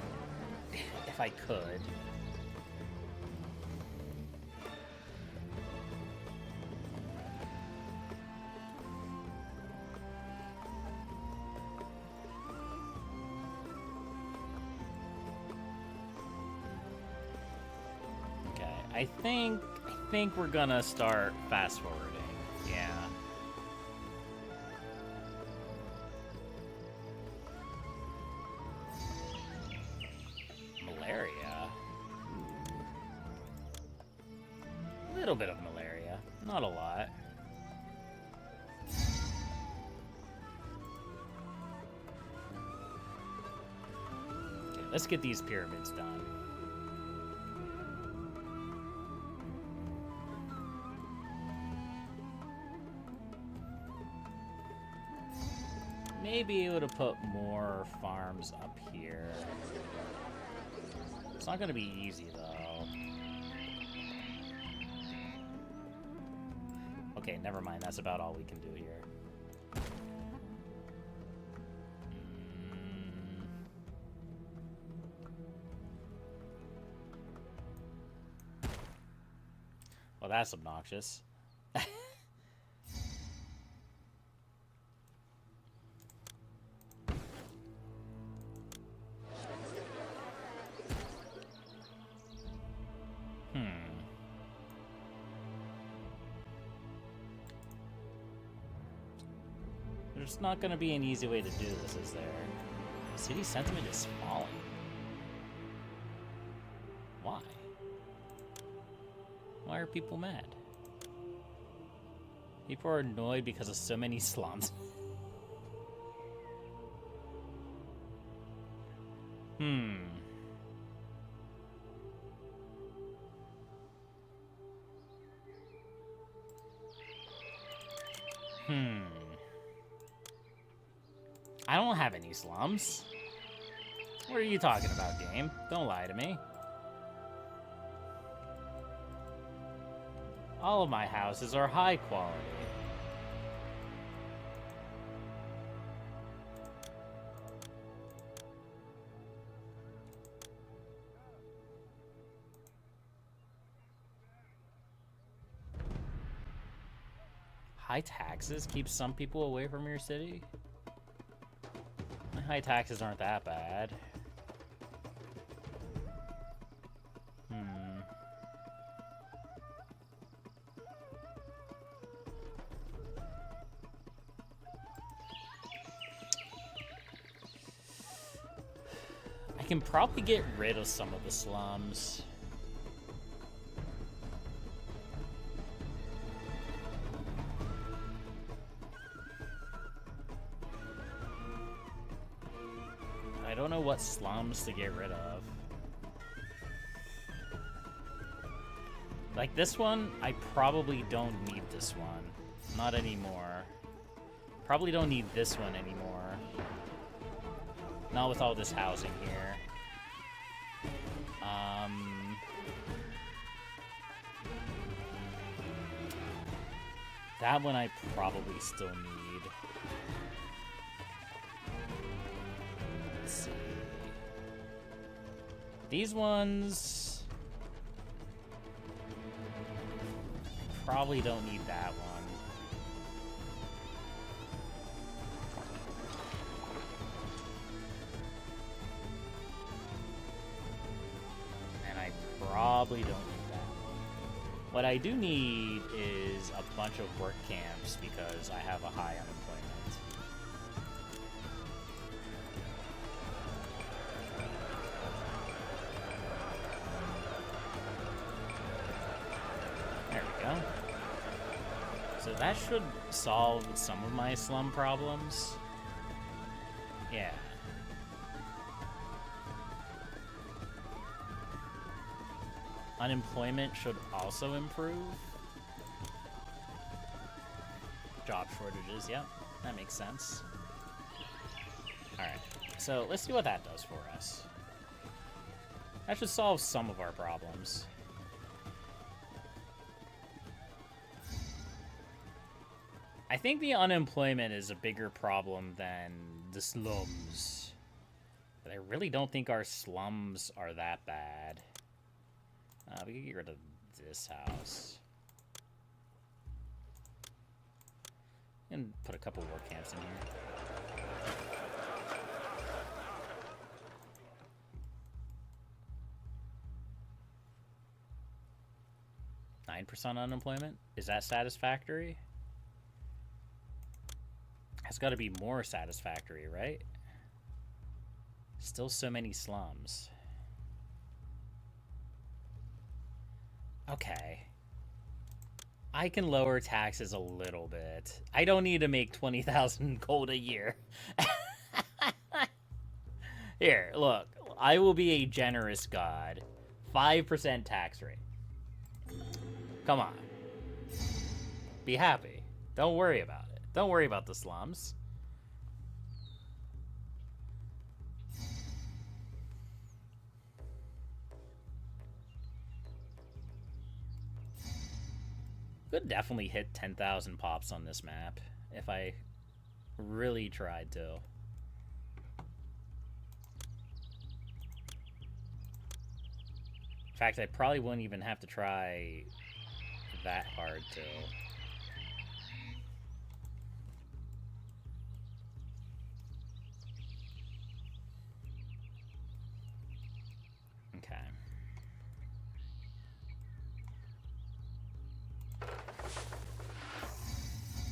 could. I think we're gonna start fast forwarding. Yeah. Malaria. A little bit of malaria, not a lot. Okay, let's get these pyramids done. may be able to put more farms up here. It's not gonna be easy, though. Okay, never mind. That's about all we can do here. Well, that's obnoxious. There's not going to be an easy way to do this, is there? City sentiment is falling. Why? Why are people mad? People are annoyed because of so many slums. I don't have any slums. What are you talking about, game? Don't lie to me. All of my houses are high quality. High taxes keep some people away from your city? High taxes aren't that bad. I can probably get rid of some of the slums. I don't know what slums to get rid of. Like this one, I probably don't need this one. Not anymore. Probably don't need this one anymore. Not with all this housing here. That one I probably still need. Let's see. These ones... probably don't need that one. And I probably don't need that one. What I do need is a bunch of work camps because I have a high unemployment. There we go. So that should solve some of my slum problems. Yeah. Unemployment should also improve. Job shortages, yep, that makes sense. Alright, so let's see what that does for us. That should solve some of our problems. I think the unemployment is a bigger problem than the slums. But I really don't think our slums are that bad. We can get rid of this house. And put a couple work camps in here. 9% unemployment? Is that satisfactory? It's got to be more satisfactory, right? Still so many slums. Okay. I can lower taxes a little bit. I don't need to make 20,000 gold a year. Here, look. I will be a generous god. 5% tax rate. Come on. Be happy. Don't worry about it. Don't worry about the slums. Could definitely hit 10,000 pops on this map if I really tried to. In fact, I probably wouldn't even have to try that hard to. Okay.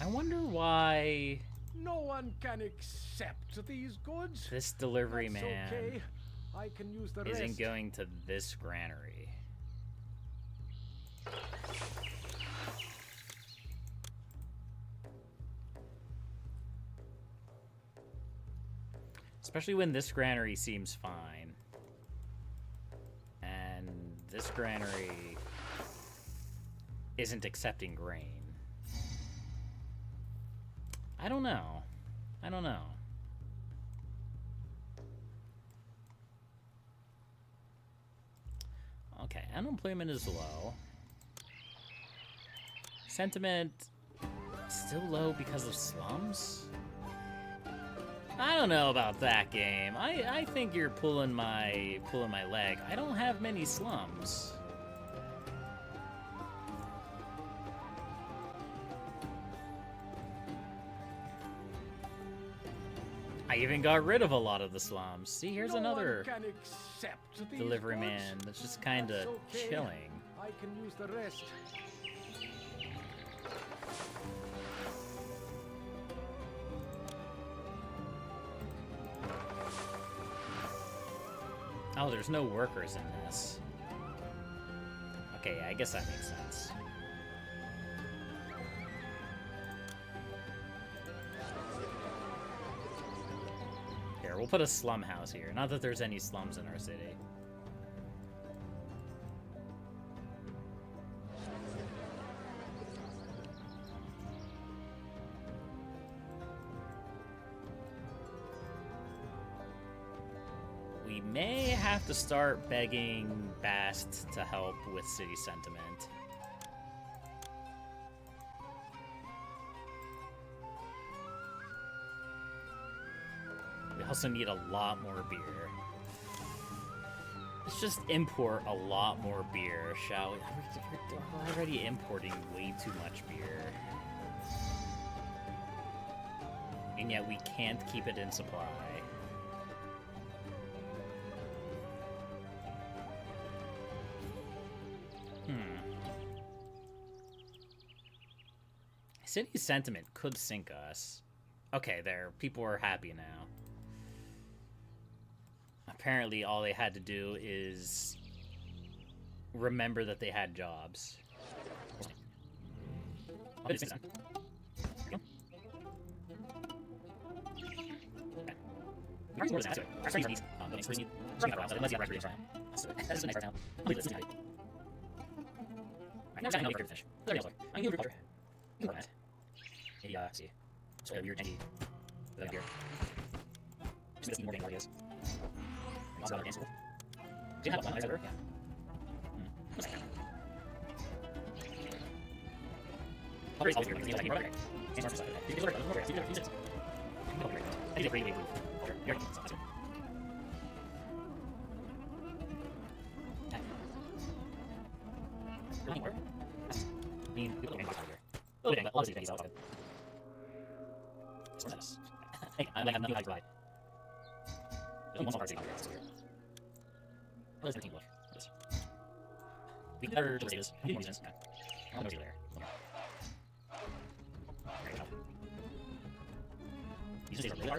I wonder why No one can accept these goods. this delivery That's man okay. I can use the isn't rest. going to this granary. Especially when this granary seems fine. And this granary isn't accepting grain. I don't know. I don't know. Okay, unemployment is low. Sentiment still low because of slums? I don't know about that game. I think you're pulling my leg. I don't have many slums. I even got rid of a lot of the slums. See, here's No another one can accept these delivery goods. man that's just kind of That's okay. chilling. I can use the rest. Oh, there's no workers in this. Okay, I guess that makes sense. Here, we'll put a slum house here. Not that there's any slums in our city. We may have to start begging Bast to help with city sentiment. We also need a lot more beer. Let's just import a lot more beer, shall we? We're already importing way too much beer. And yet we can't keep it in supply. City sentiment could sink us. Okay, there. People are happy now. Apparently, all they had to do is remember that they had jobs. See. So weird janky. Without beer. Just need more bank ideas. Also another dance. Do you have one? Is that better? Yeah. Always here. Okay. Change our side. You can look at it. Use it. I did a great Here. I mean, people don't here. Oh, dang, but obviously the thing is outside. Hey, I have nothing to hide. There's only one part here. How does everything look? This. We can better just say this. I need more sense. Okay. I'll go there. Okay. There you go. You just say radar?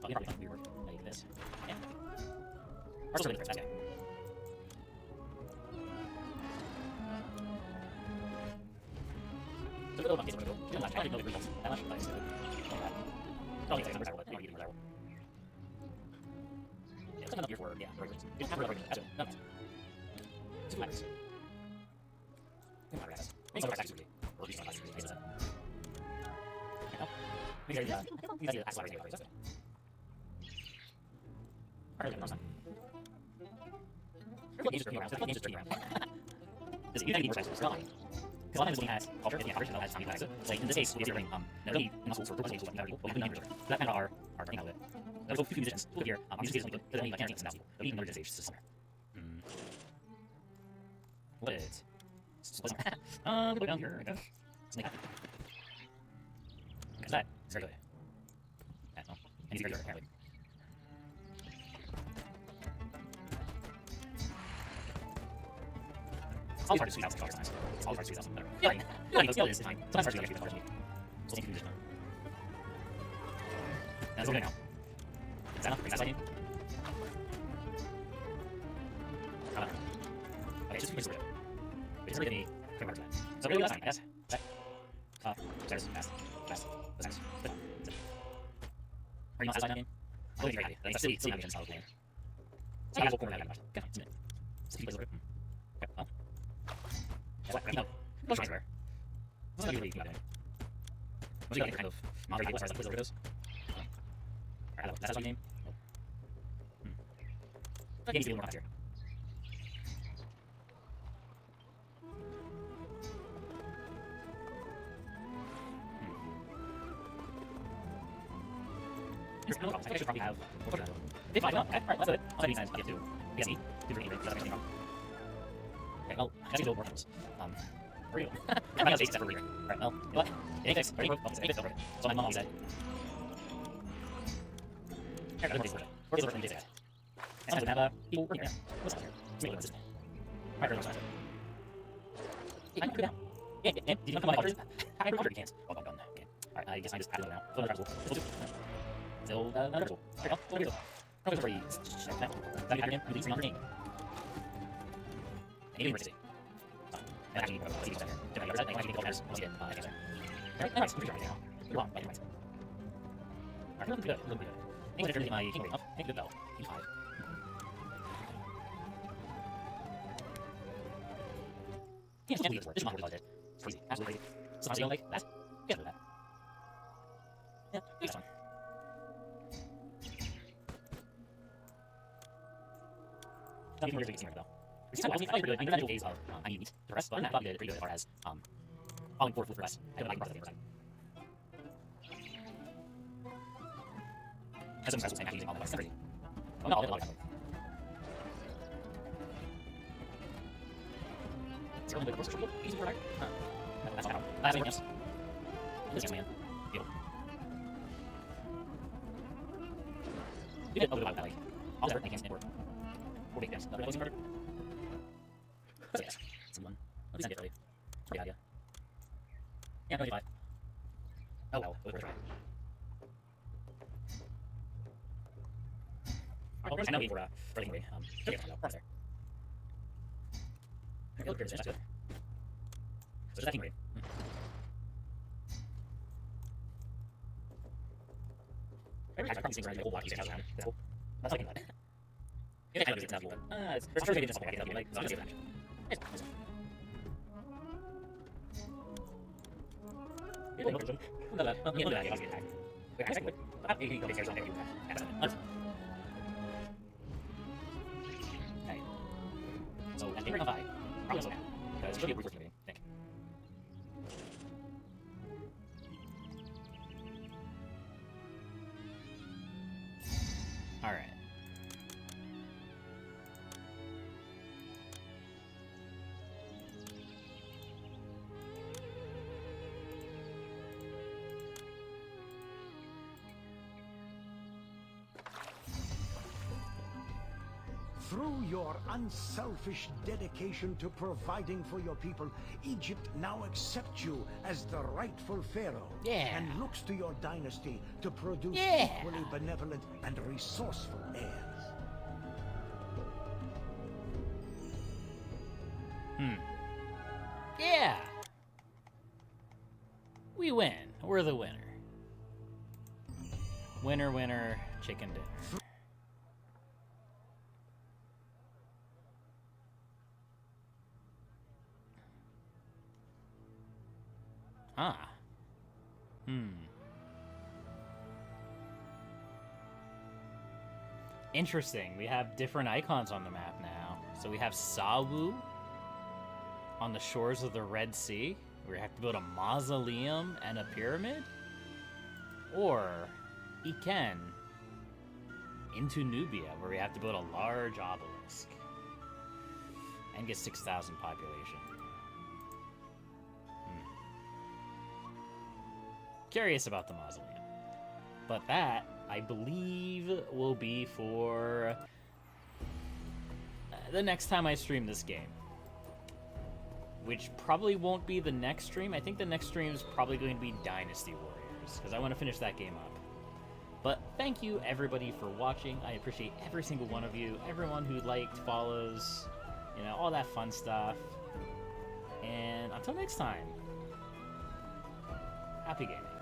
Oh, you probably weird. Like this. Yeah. Ours is really different. Okay. So go on, case of go. I didn't know the results that much, but it's good. Oh, yeah, it's what? You know, yeah, it's enough here for, yeah, regulars. You have regulars. That's it. No, no. Two letters. Makes no sense. Or at least not makes sense. These are the accelerators anyway, that's it. Alright, that's fine. Games just turning around. Games just turning around. This is even more sense. It's not like Because a lot of times when we had culture, it's average, and they'll have time to access it. So, like, in this case, we basically bring, no, really, in schools for purposes of people, but we have to do. So that's kind of our thing out of it. There's a few musicians. We'll here. Music is only good. There's only, like, 10 or 8,000 people. But we can learn this age system. What is? Go down here, I guess. Snake. Because that is very good. Yeah, well, and he's very good, apparently. It's always hard to squeeze out some dollars sometimes. It's always hard to squeeze out some better. Yeah, yeah, it's fine. Sometimes hard to squeeze out some dollars. So thank you for this. And that's what we're doing now. Is that enough? Is that game? How about that? Okay, it's just because we're doing. It's really gonna be quick mark to that. So really last time, yes. Back. Stairs. Fast. Fast. Those times. Good. Are you not satisfied now, game? I'll leave you very happy. It's a silly navigation style of playing. So I guess we'll corner that again. Okay, it's a minute. So if you play a little bit. Okay, well. Guess what? No. No choice there. What's not really keep doing? Once you got kind of moderate as far as like quiz goes. Alright, hello. Is that satisfying game? Nope. That game's a little more faster. I think I should probably have more than that. Okay, fine, well, okay, alright, let's do it. I'll send I'll get to PSE, 2 3 that's anything wrong. Okay, well, I actually do more times. Where are you going? I'm not except for reader. Alright, well, you know what? Any fix, any fix over it. So my mom always said. Here, I got more days over it. Where's the days at? And sometimes we have people working here. What's on here? It's really consistent. Alright, very much. Hey, I'm good now. Yeah, did you want to come on my cultures? I have culture, you can't. Oh, I'm done. Okay. Alright, I guess I just have to do it now. So another trap school. Still, another school. There you go. Still another school. Probably for you. That'd be happening. Releasing on your name. Any university. And actually, let's see what's down here. Different numbers. I actually think I'll see it. I can't say. Alright, nice. Pretty sure right now. You're wrong, but you're right. Alright, looking good. Looking good. I think I'm going to my king rating up. Thank you, good though. King 5. Can't believe this word. This is not really it. It's crazy. Absolutely crazy. Sometimes you go like that. Can't do that. Yeah, that's fine. Some people are really though. I was pretty good. I knew that days of I need meat to rest, but I thought we did pretty good as far as falling forward for rest. I don't like process the other side. As I'm saying, I'm using all my life. Crazy. Oh no, I'll get a lot of that. Is there only the course for easy for that's not how. That's anything else. This is man. Deal. We did a little bit about that, like, all the everything can't work. Or big dance. Another closing murder. So yes, someone. At least I get early. Pretty good idea. Yeah, 25. Oh well, we'll try. Alright, well, I know we were for anyway. Okay, we're there. Okay, look, that's good. So is that team raid? I probably seems like a whole lot of these around. That's cool. That's not that. Yeah, kind of it's not cool. I'm sure they did something like that. Like, so I'm just gonna do that. So, I think we're gonna 5. Probably slow down. Because it's really a brief meeting, I think. Alright. Through your unselfish dedication to providing for your people, Egypt now accepts you as the rightful pharaoh. Yeah. And looks to your dynasty to produce Yeah. equally benevolent and resourceful heirs. Yeah! We win. We're the winner. Winner, winner, chicken dinner. Ah. Interesting. We have different icons on the map now. So we have Sawu, on the shores of the Red Sea, where you have to build a mausoleum and a pyramid? Or Iken, into Nubia, where we have to build a large obelisk and get 6,000 population. Curious about the mausoleum. But that, I believe, will be for the next time I stream this game. Which probably won't be the next stream. I think the next stream is probably going to be Dynasty Warriors, because I want to finish that game up. But thank you, everybody, for watching. I appreciate every single one of you, everyone who liked, follows, you know, all that fun stuff. And until next time, happy gaming.